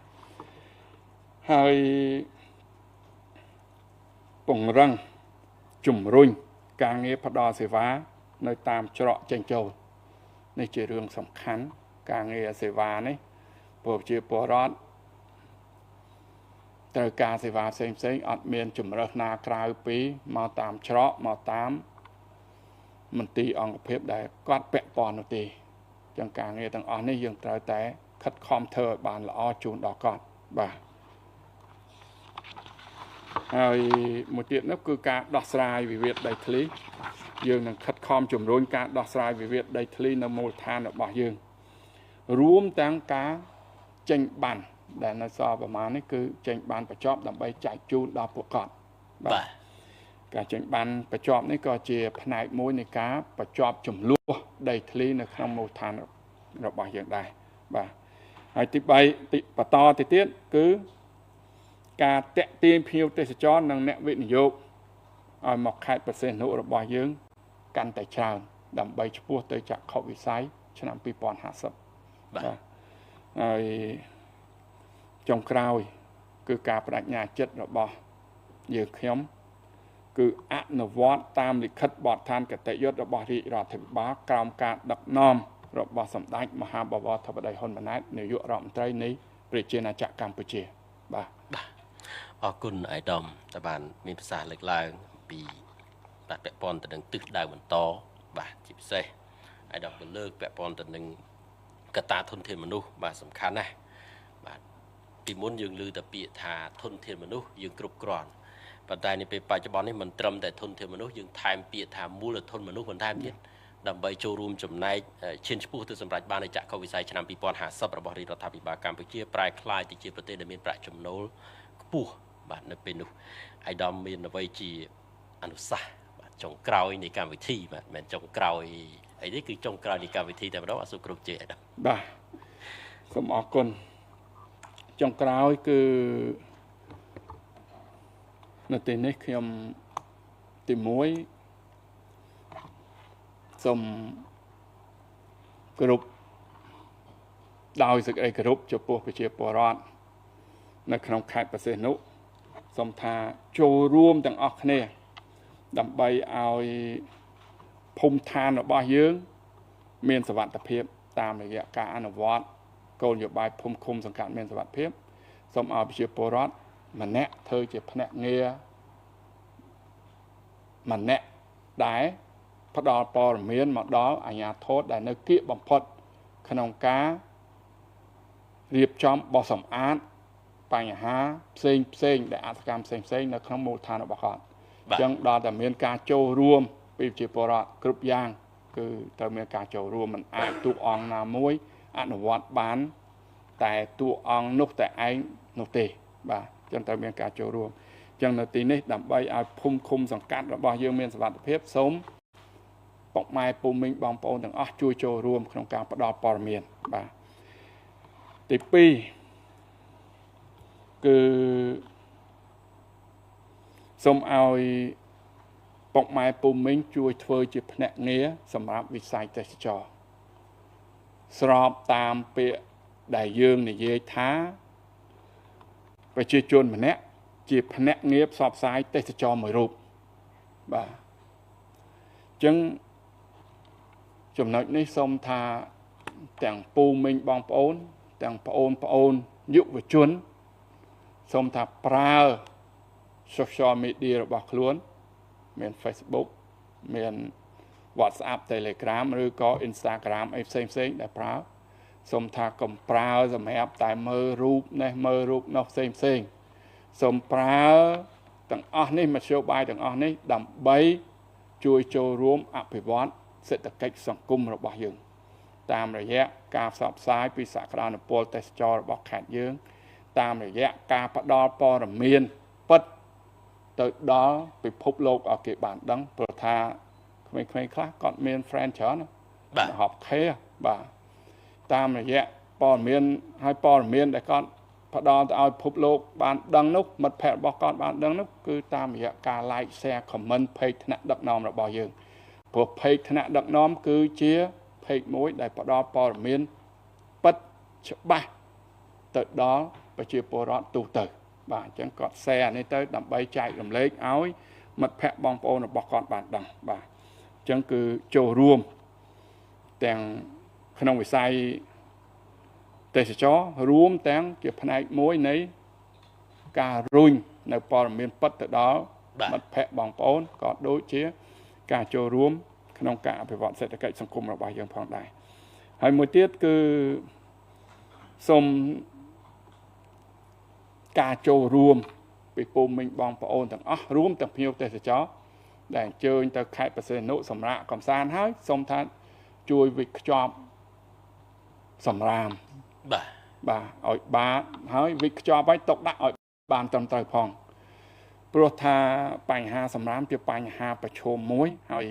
S2: ហើយពង្រឹងជំរុញការងារផ្ដល់សេវានៅតាមច្រកចេញចូលនេះជារឿងសំខាន់ការងារសេវានេះប្រជាពលរដ្ឋត្រូវការសេវាផ្សេងអត់មានជំរើសណាក្រៅពីមកតាមច្រកមកតាមមន្ទីរអង្គភាពដែលគាត់ពាក់ព័ន្ធនោះទេចឹងការងារទាំងអស់នេះយើងត្រូវតែខិតខំធ្វើឲ្យបានល្អជូនដល់គាត់បាទហើយមួយទៀតនោះគឺការដោះស្រាយវិវាទដីធ្លីយើងនឹងខិតខំជំរុញការដោះស្រាយវិវាទដីធ្លីនៅមូលដ្ឋានរបស់យើងរួមទាំងការចេញបានដែលនៅសល់ប្រមាណនេះគឺចេញបានបញ្ចប់ដើម្បីចែកជូនដល់ពួកគាត់បាទការចេញបានបញ្ចប់នេះក៏ជាផ្នែកមួយនៃការបញ្ចប់ចំនួនដីធ្លីនៅក្នុងមូលដ្ឋានរបស់យើងដែរបាទហើយទី3បន្តទៅទៀតគឺការតាក់ទាញភ្ញៀវទេសចរនិងអ្នកវិនិយោគឲ្យមកខេត្តបរសេនុរបស់យើងកាន់តែច្រើនដើម្បីឆ្ពោះទៅចក្ខុវិស័យឆ្នាំ2050បាទហើយចុងក្រោយគឺការបដិញ្ញាចិត្តរបស់យើងខ្ញុំគឺអនុវត្តតាមលិខិតបទដ្ឋានគតិយុត្តរបស់រាជរដ្ឋាភិបាលក្រោមការដឹកនាំរបស់សម្ដេចមហាបវរធិបតីហ៊ុនម៉ាណែតនាយករដ្ឋមន្ត្រីនៃប្រជាណាចក្រកម្ពុជាបាទ
S1: អរគុណអាយដាមតើបានមានប្រសាសន៍លើកឡើងពីបាទពាក់ព័ន្ធទៅនឹងទិសដៅបន្តបាទជាពិសេសអាយដាមក៏លើកពាក់ព័ន្ធទៅនឹងកត្តាធនធានមនុស្សបាទសំខាន់ណាស់បាទពីមុនយើងឮតែពាក្យថាធនធានមនុស្សយើងគ្រប់គ្រាន់ប៉ុន្តែនៅពេលបច្ចុប្បន្ននេះមិនត្រឹមតែធនធានមនុស្សយើងថែមពាក្យថាមូលធនមនុស្សបន្ថែមទៀតដើម្បីចូលរួមចំណែកឈានឆ្ពោះទៅសម្រេចបាននូវចក្ខុវិស័យឆ្នាំ2050របស់រាជរដ្ឋាភិបាលកម្ពុជាប្រែក្លាយទៅជាប្រទេសដែលមានប្រាក់ចំណូលខ្ពស់បាទនៅពេលនោះអាយដាមមានអ្វីជាអនុសាសន៍បាទចុងក្រោយនៃកម្មវិធីបាទមិនមែនចុងក្រោយអីទេគឺចុងក្រោយនៃកម្មវិធីតែម្ដងអសុគ្រប់ជ័យអាយដាម
S2: បាទសូមអរគុណចុងក្រោយគឺនៅទីនេះខ្ញុំទី1សូមគោរពដោយសេចក្តីគោរពចំពោះប្រជាពលរដ្ឋនៅក្នុងខេត្តបរសេនុសូមថាចូលរួមទាំងអស់គ្នាដើម្បីឲ្យភូមិឋានរបស់យើងមានសុវត្ថិភាពតាមរយៈការអនុវត្តគោលនយោបាយភូមិឃុំសង្កាត់មានសុវត្ថិភាពសូមឲ្យប្រជាពលរដ្ឋម្នាក់ធ្វើជាភ្នាក់ងារម្នាក់ដែលផ្ដល់ព័ត៌មានមកដល់អាជ្ញាធរដែលនៅគៀកបំផុតក្នុងការ រៀបចំបោះសម្អាតបញ្ហាផ្សេងដែលអសកម្មផ្សេងនៅក្នុងមូលដ្ឋានរបស់គាត់អញ្ចឹងដល់តែមានការចូលរួមពីប្រជាពលរដ្ឋគ្រប់យ៉ាងគឺត្រូវមានការចូលរួមមិនអាចទូអង្គណាមួយអនុវត្តបានតែតួអង្គនោះតែឯងនោះទេបាទអញ្ចឹងត្រូវមានការចូលរួមអញ្ចឹងនៅទីនេះដើម្បីឲ្យភូមិឃុំសង្កាត់របស់យើងមានសុវត្ថិភាពសូមពុកម៉ែពូមីងបងប្អូនទាំងអស់ជួយចូលរួមក្នុងការផ្តល់ព័ត៌មានបាទទី2គឺសូមឲ្យពុកម៉ែពូមីងជួយធ្វើជាភ្នាក់ងារសម្រាប់វិស័យទេសចរស្របតាមពាក្យដែលយើងនិយាយថាប្រជាជនម្នាក់ជាភ្នាក់ងារផ្សព្វផ្សាយទេសចរមួយរូបបាទអញ្ចឹងចំណុចនេះសូមថាទាំងពូមីងបងប្អូនទាំងប្អូនយុវជនសូមថាប្រើ social media របស់ខ្លួនមាន Facebook មាន WhatsApp Telegram ឬក៏ Instagram អីផ្សេងដែលប្រើសូមថាកុំប្រើសម្រាប់តែមើលរូបនេះមើលរូបនោះផ្សេងសូមប្រើទាំងអស់នេះមធ្យោបាយទាំងអស់នេះដើម្បីជួយចូលរួមអភិវឌ្ឍសេដ្ឋកិច្ចសង្គមរបស់យើងតាមរយៈការផ្សព្វផ្សាយពីសក្តានុពលទេសចររបស់ខេត្តយើងតាមរយៈការផ្ដល់ព័ត៌មានពិតទៅដល់ពិភពលោកឲ្យគេបានដឹងព្រោះថាក្មេងៗខ្លះគាត់មាន friend ច្រើនបាទ 10K បាទតាមរយៈព័ត៌មានហើយព័ត៌មានដែលគាត់ផ្ដល់ទៅឲ្យពិភពលោកបានដឹងនោះមិត្តភ័ក្តិរបស់គាត់បានដឹងនោះគឺតាមរយៈការ like share comment page ថ្នាក់ដឹកនាំរបស់យើងព្រោះ page ថ្នាក់ដឹកនាំគឺជា page មួយដែលផ្ដល់ព័ត៌មានពិតច្បាស់ទៅដល់ប្រជាពលរដ្ឋទូទៅបាទអញ្ចឹងគាត់ share នេះទៅដើម្បីចែករំលែកឲ្យមិត្តភ័ក្តិបងប្អូនរបស់គាត់បានដឹងបាទអញ្ចឹងគឺចូលរួមទាំងក្នុងវិស័យទេសចររួមទាំងជាផ្នែកមួយនៃការរុញនៅព័ត៌មានពិតទៅដល់មិត្តភ័ក្តិបងប្អូនក៏ដូចជាការចូលរួមក្នុងការអភិវឌ្ឍសេដ្ឋកិច្ចសង្គមរបស់យើងផងដែរហើយមួយទៀតគឺសូមការចូលរួមពីពូមីងបងប្អូនទាំងអស់រួមទាំងភ្ញៀវទេសចរដែលអញ្ជើញទៅខេត្តបរសេនុសម្រាប់កំសាន្តហើយសូមថាជួយវិខ្ចប់សម្រាមបាទឲ្យបានហើយវិខ្ចប់ឲ្យຕົកដាក់ឲ្យបានត្រឹមត្រូវផងព្រោះថាបញ្ហាសម្រាមជាបញ្ហាប្រឈមមួយហើយ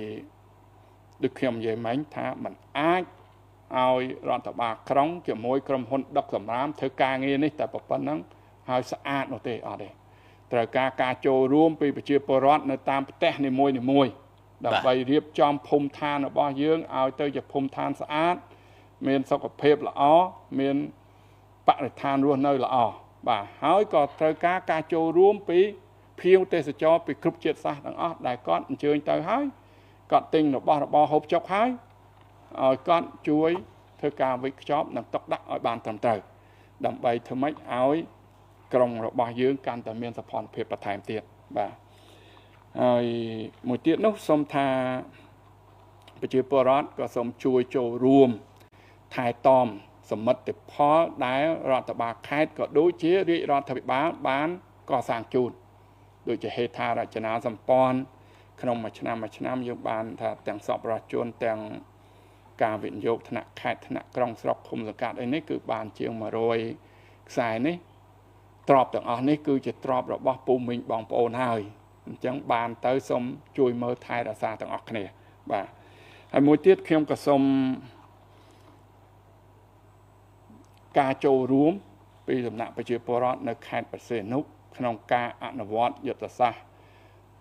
S2: ដូចខ្ញុំនិយាយមិញថាมันអាចឲ្យរដ្ឋបាលក្រុងជាមួយក្រុមហ៊ុនដឹកសម្រាមធ្វើការងារនេះតែប៉ុណ្ណឹងហើយស្អាតនោះទេអត់ទេត្រូវការចូលរួមពីប្រជាពលរដ្ឋនៅតាមផ្ទះនីមួយដើម្បីរៀបចំភូមិឋានរបស់យើងឲ្យទៅជាភូមិឋានស្អាតមានសុខភាពល្អមានបរិស្ថានរស់នៅល្អបាទហើយក៏ត្រូវការចូលរួមពីភ្ញៀវទេសចរពីគ្រប់ជាតិសាសន៍ទាំងអស់ដែលគាត់អញ្ជើញទៅហើយគាត់ទិញរបស់របរហូបចុកហើយឲ្យគាត់ជួយធ្វើការវិខ្ចប់និងទុកដាក់ឲ្យបានត្រឹមត្រូវដើម្បីធ្វើម៉េចឲ្យក្រុងរបស់យើងកាន់តែមានសោភ័ណភាពបន្ថែមទៀតបាទហើយមួយទៀតនោះសូមថាប្រជាពលរដ្ឋក៏សូមជួយចូលរួមថែទាំសមិទ្ធផលដែលរដ្ឋបាលខេត្តក៏ដូចជារាជរដ្ឋាភិបាលបានកសាងជូនដូចជាហេដ្ឋារចនាសម្ព័ន្ធក្នុងមួយឆ្នាំយើងបានថាទាំងសប្បុរសជនទាំងការវិនិយោគថ្នាក់ខេត្តថ្នាក់ក្រុងស្រុកឃុំសង្កាត់អីនេះគឺបានជាង100ខ្សែនេះទ្រព្យទាំងអស់នេះគឺជាទ្រព្យរបស់ពូមីងបងប្អូនហើយអញ្ចឹងបានទៅសូមជួយមើលថែរក្សាទាំងអស់គ្នាបាទហើយមួយទៀតខ្ញុំក៏សូមការចូលរួមពីសំណាក់ប្រជាពលរដ្ឋនៅខេត្តបរសេនុក្នុងការអនុវត្តយុទ្ធសាស្ត្រ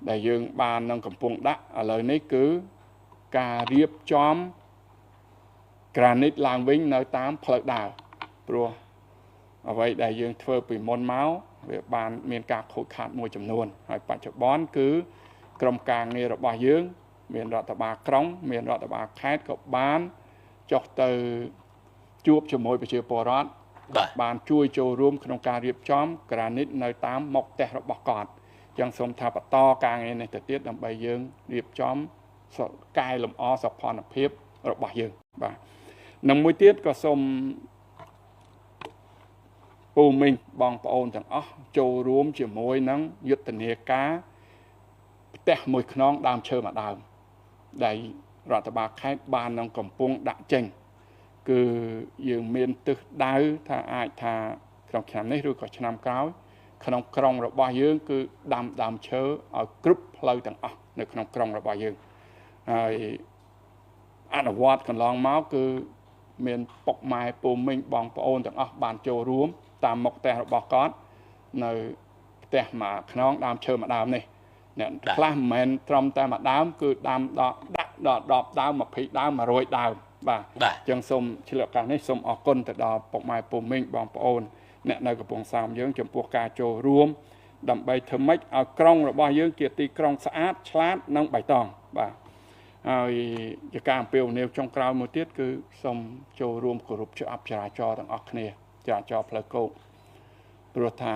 S2: ដែលយើងបាននឹងកំពុងដាក់ឥឡូវនេះគឺការរៀបចំក្រានីតឡើងវិញនៅតាមផ្លូវដើរព្រោះអ្វីដែលយើងធ្វើពីមុនមកវាបានមានការខូចខាតមួយចំនួនហើយបច្ចុប្បន្នគឺក្រុមការងាររបស់យើងមានរដ្ឋបាលក្រុងមានរដ្ឋបាលខេត្តក៏បានចុះទៅជួបជាមួយប្រជាពលរដ្ឋបានជួយចូលរួមក្នុងការរៀបចំក្រានីតនៅតាមមុខផ្ទះរបស់គាត់ចឹងសូមថាបន្តការងារនេះទៅទៀតដើម្បីយើងរៀបចំកែលម្អសោភ័ណភាពរបស់យើងបាទនិងមួយទៀតក៏សូម ពូមីងបងប្អូនទាំងអស់ចូលរួមជាមួយនឹងយុទ្ធនាការផ្ទះមួយខ្នងដើមឈើមួយដើមដែលរដ្ឋបាលខេត្តបាននឹងកំពុងដាក់ចេញគឺយើងមានទិសដៅថាអាចថាក្នុងឆ្នាំនេះឬក៏ឆ្នាំក្រោយក្នុងក្រុងរបស់យើងគឺដាំដើមឈើឲ្យគ្រប់ផ្លូវទាំងអស់នៅក្នុងក្រុងរបស់យើងហើយអនុវត្តកន្លងមកគឺមានពុកម៉ែពូមីងបងប្អូនទាំងអស់បានចូលរួមតាមមុខផ្ទះរបស់គាត់នៅផ្ទះមួយខ្នងដើមឈើមួយដើមនេះអ្នកខ្លះមិនមែនត្រឹមតែមួយដើមគឺដាំដាក់ដល់10ដើម20ដើម100ដើមបាទអញ្ចឹងសូមឆ្លៀតឱកាសនេះសូមអរគុណទៅដល់ពុកម៉ែពូមីងបងប្អូនអ្នកនៅកំពង់សោមយើងចំពោះការចូលរួមដើម្បីធ្វើម៉េចឲ្យក្រុងរបស់យើងជាទីក្រុងស្អាតឆ្លាតនិងបៃតងបាទហើយជាការអំពាវនាវចុងក្រោយមួយទៀតគឺសូមចូលរួមគោរពច្បាប់ចរាចរណ៍ទាំងអស់គ្នាចរាចរណ៍ផ្លូវគោកព្រោះថា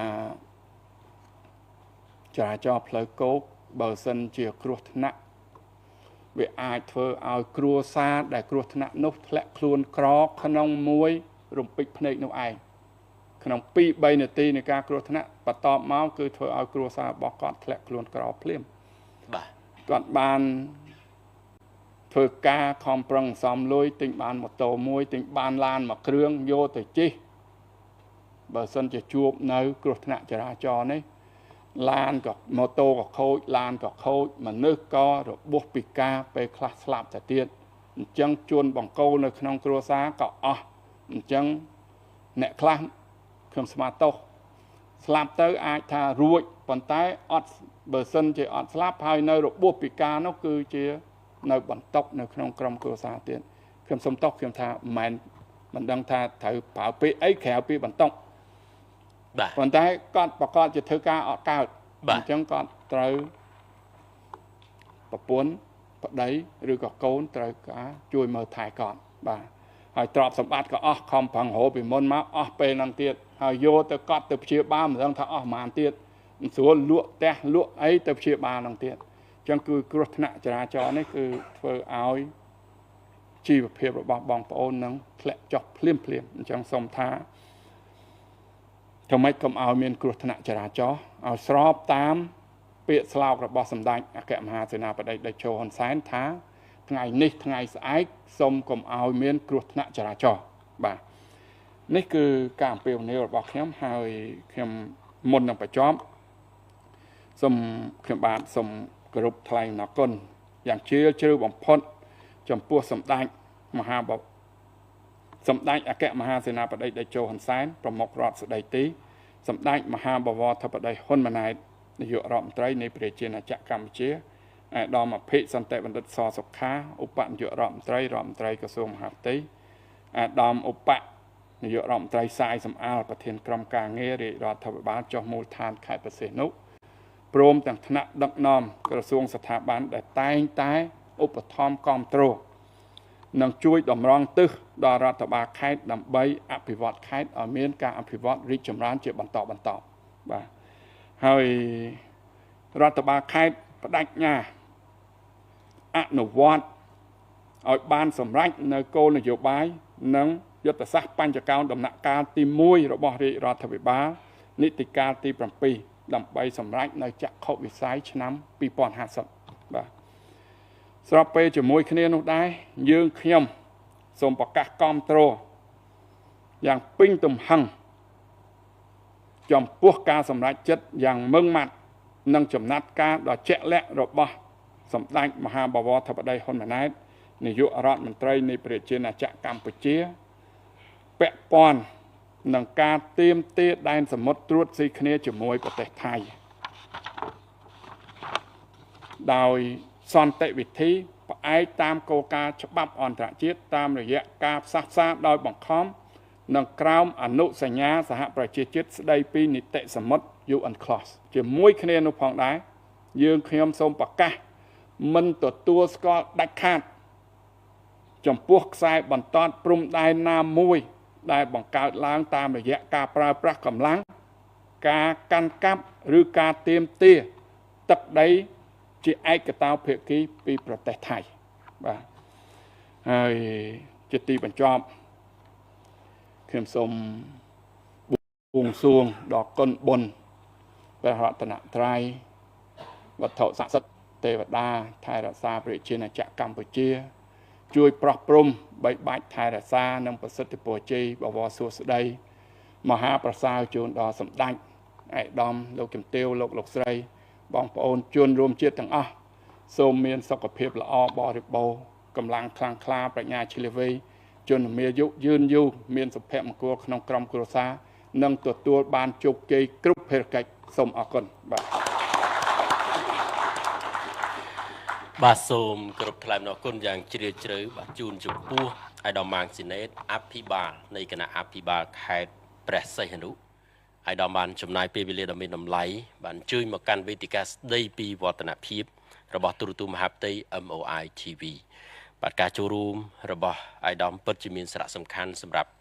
S2: ចរាចរណ៍ផ្លូវគោកបើសិនជាគ្រោះថ្នាក់វាអាចធ្វើឲ្យគ្រួសារដែលគ្រោះថ្នាក់នោះធ្លាក់ខ្លួនក្រក្នុងមួយរំពេចភ្នែកនោះឯងក្នុង2-3នាទីនៃការគ្រោះថ្នាក់បន្តមកគឺធ្វើឲ្យគ្រួសាររបស់គាត់ធ្លាក់ខ្លួនក្រភ្លាមបាទគាត់បានធ្វើការខំប្រឹងសំលុយទិញបានម៉ូតូមួយទិញបានឡានមួយគ្រឿងយកទៅជិះបើសិនជាជួបនៅគ្រោះថ្នាក់ចរាចរណ៍នេះឡានក៏ម៉ូតូក៏ខូចឡានក៏ខូចមនុស្សក៏របួសពិការពេលខ្លះស្លាប់ទៅទៀតអញ្ចឹងជួនបង្គោលនៅក្នុងគ្រួសារក៏អស់អញ្ចឹងអ្នកខ្លះខ្ញុំស្មាតោសស្លាប់ទៅអាចថារួចប៉ុន្តែអត់បើសិនជាអត់ស្លាប់ហើយនៅរបួសពិការនោះគឺជានៅបន្តុកនៅក្នុងក្រុមគ្រួសារទៀតខ្ញុំសុំទោសខ្ញុំថាមិនដឹងថាត្រូវប្រើពាក្យអីក្រៅពីបន្តុកបាទប៉ុន្តែគាត់ប្រកាសជាធ្វើការអត់កើតអញ្ចឹងគាត់ត្រូវប្រពន្ធប្តីឬក៏កូនត្រូវការជួយមើលថែគាត់បាទហើយទ្រព្យសម្បត្តិក៏អស់ខំប្រឹងរកពីមុនមកអស់ពេលហ្នឹងទៀតហើយយកទៅកត់ទៅព្យាបាលមិនដឹងថាអស់ប៉ុន្មានទៀតមិនស្រួលលក់ផ្ទះលក់អីទៅព្យាបាលហ្នឹងទៀតអញ្ចឹងគឺគ្រោះថ្នាក់ចរាចរណ៍នេះគឺធ្វើឲ្យជីវភាពរបស់បងប្អូននឹងធ្លាក់ចុះភ្លាមអញ្ចឹងសូមថាធ្វើម៉េចកុំឲ្យមានគ្រោះថ្នាក់ចរាចរណ៍ឲ្យស្របតាមពាក្យស្លោករបស់សម្ដេចអគ្គមហាសេនាបតីតេជោហ៊ុនសែនថាថ្ងៃនេះថ្ងៃស្អែកសូមកុំឲ្យមានគ្រោះថ្នាក់ចរាចរណ៍បាទនេះគឺការអំពាវនាវរបស់ខ្ញុំហើយខ្ញុំមុននឹងបញ្ចប់ខ្ញុំបាទសូមគោរពថ្លែងអំណរគុណយ៉ាងជ្រាលជ្រៅបំផុតចំពោះសម្ដេចអគ្គមហាសេនាបតីតេជោហ៊ុនសែនប្រមុខរដ្ឋស្ដីទីសម្ដេចមហាបវរធិបតីហ៊ុនម៉ាណែតនាយករដ្ឋមន្ត្រីនៃប្រជាណាចក្រកម្ពុជាអាដាមអភិសន្តិបណ្ឌិតសសុខាឧបនាយករដ្ឋមន្ត្រីក្រសួងមហាផ្ទៃអាដាមឧបនាយករដ្ឋមន្ត្រីសាយសំអាលប្រធានក្រុមការងាររាជរដ្ឋាភិបាលចុះមូលដ្ឋានខេត្តព្រះសីហនុព្រមទាំងថ្នាក់ដឹកនាំក្រសួងស្ថាប័នដែលតែងតែឧបត្ថម្ភគាំទ្រនិងជួយតម្រង់ទិសដល់រដ្ឋបាលខេត្តដើម្បីអភិវឌ្ឍខេត្តឲ្យមានការអភិវឌ្ឍរីកចម្រើនជាបន្តបាទហើយរដ្ឋបាលខេត្តបដិញ្ញាអនុវត្តឲ្យបានសម្រេចនៅគោលនយោបាយនិងយុទ្ធសាស្ត្របញ្ចកោណដំណាក់កាលទី1របស់រាជរដ្ឋាភិបាលនីតិកាលទី7ដើម្បីសម្រេចនៅចក្ខុវិស័យឆ្នាំ2050បាទស្របពេលជាមួយគ្នានោះដែរយើងខ្ញុំសូមប្រកាសគាំទ្រយ៉ាងពេញទំហឹងចំពោះការសម្រេចចិត្តយ៉ាងម៉ឺងម៉ាត់និងចំណាត់ការដ៏ជាក់លាក់របស់សម្ដេចមហាបវរធិបតីហ៊ុនម៉ាណែតនាយករដ្ឋមន្ត្រីនៃប្រជាណាចក្រកម្ពុជាពាក់ព័ន្ធនឹងការទាមទារដែនសមុទ្រត្រួតស៊ីគ្នាជាមួយប្រទេសថៃដោយសន្តិវិធីផ្អែកតាមគោលការណ៍ច្បាប់អន្តរជាតិតាមរយៈការផ្សះផ្សាដោយបង្ខំនិងក្រោមអនុសញ្ញាសហប្រជាជាតិស្តីពីនីតិសមុទ្រ UNCLOS ជាមួយគ្នានោះផងដែរយើងខ្ញុំសូមប្រកាសមិនទទួលស្គាល់ដាច់ខាតចំពោះខ្សែបន្ទាត់ព្រំដែនណាមួយដែលបង្កើតឡើងតាមរយៈការប្រើប្រាស់កម្លាំងការកាន់កាប់ឬការទាមទារទឹកដីជាឯកតោភាគីពីប្រទេសថៃបាទហើយជាទីបញ្ចប់ខ្ញុំសូម បួងសួងដល់គុណបុណ្យព្រះរតនត្រ័យវត្ថុស័ក្តិសិទ្ធិទេវតាថែរក្សាប្រជាណាចក្រកម្ពុជា ជួយប្រោះព្រំបីបាច់ថែរក្សានិងប្រសិទ្ធពរជ័យបវរសួស្តីមហាប្រសើរជូនដល់សម្ដេចឯកឧត្តមលោកជំទាវលោកស្រីបងប្អូនជនរួមជាតិទាំងអស់សូមមានសុខភាពល្អបរិបូរណ៍កម្លាំងខ្លាំងក្លាប្រាជ្ញាឈ្លាសវៃជនមានអាយុយឺនយូរមានសុភមង្គលក្នុងក្រុមគ្រួសារនិងទទួលបានជោគជ័យគ្រប់ភារកិច្ចសូមអរគុណ
S1: បាទសូមគោរពថ្លែងអំណរគុណយ៉ាងជ្រាលជ្រៅបាទជូនចំពោះអាយដាមម៉ាងស៊ីណេតអភិបាលនៃគណៈអភិបាលខេត្តព្រះសីហនុអាយដាមបានចំណាយពេលវេលាដ៏មានតម្លៃបានជួយមកកាន់វេទិកាស្ដីពីវឌ្ឍនភាពរបស់ទូរទស្សន៍មហាផ្ទៃ MOI TV បាទការចូលរួមរបស់អាយដាមពិតជាមានសារៈសំខាន់សម្រាប់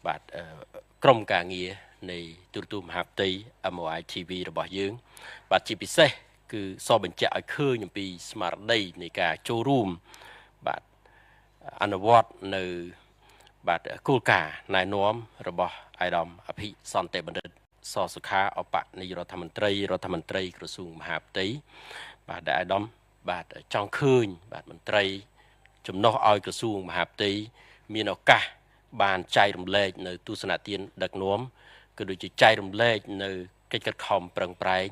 S1: បាទក្រុមការងារនៃទូរទស្សន៍មហាផ្ទៃ MOI TV របស់យើងបាទជាពិសេសគឺសបញ្ជាក់ឲ្យឃើញអំពីស្មារតីនៃការចូលរួមបាទអនុវត្តនៅបាទគោលការណ៍ណែនាំរបស់អាយដាមអភិសន្តិបណ្ឌិតសសុខាអបនាយករដ្ឋមន្ត្រីក្រសួងមហាផ្ទៃបាទដែលអាយដាមបាទចង់ឃើញបាទមន្ត្រីចំណុះឲ្យក្រសួងមហាផ្ទៃមានឱកាសបានចែករំលែកនៅទស្សនៈទានដឹកនាំក៏ដូចជាចែករំលែកនៅកិច្ចខិតខំប្រឹងប្រែង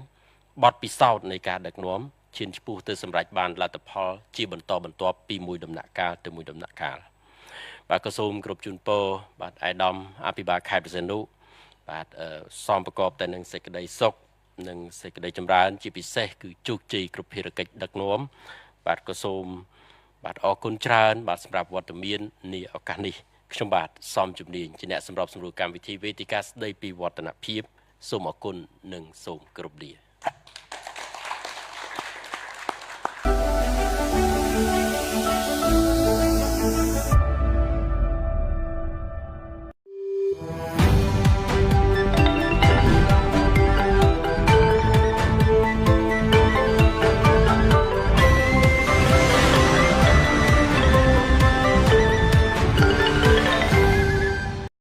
S1: បទពិសោធន៍នៃការដឹកនាំឈានឆ្ពោះទៅសម្រេចបានលទ្ធផលជាបន្តបន្ទាប់ពីមួយដំណាក់កាលទៅមួយដំណាក់កាលបាទក៏សូមគ្រប់ជូនពរបាទអាយដាមអភិបាលខេត្តព្រះសីហនុបាទសំប្រកបតែនឹងសេចក្តីសុខនិងសេចក្តីចម្រើនជាពិសេសគឺជោគជ័យគ្រប់ភារកិច្ចដឹកនាំបាទក៏សូមបាទអរគុណច្រើនបាទសម្រាប់វត្តមាននាឱកាសនេះខ្ញុំបាទសំជំនាញជាអ្នកសម្របសម្រួលកម្មវិធីវេទិកាស្ដីពីវឌ្ឍនភាពសូមអរគុណនិងសូមគោរពលា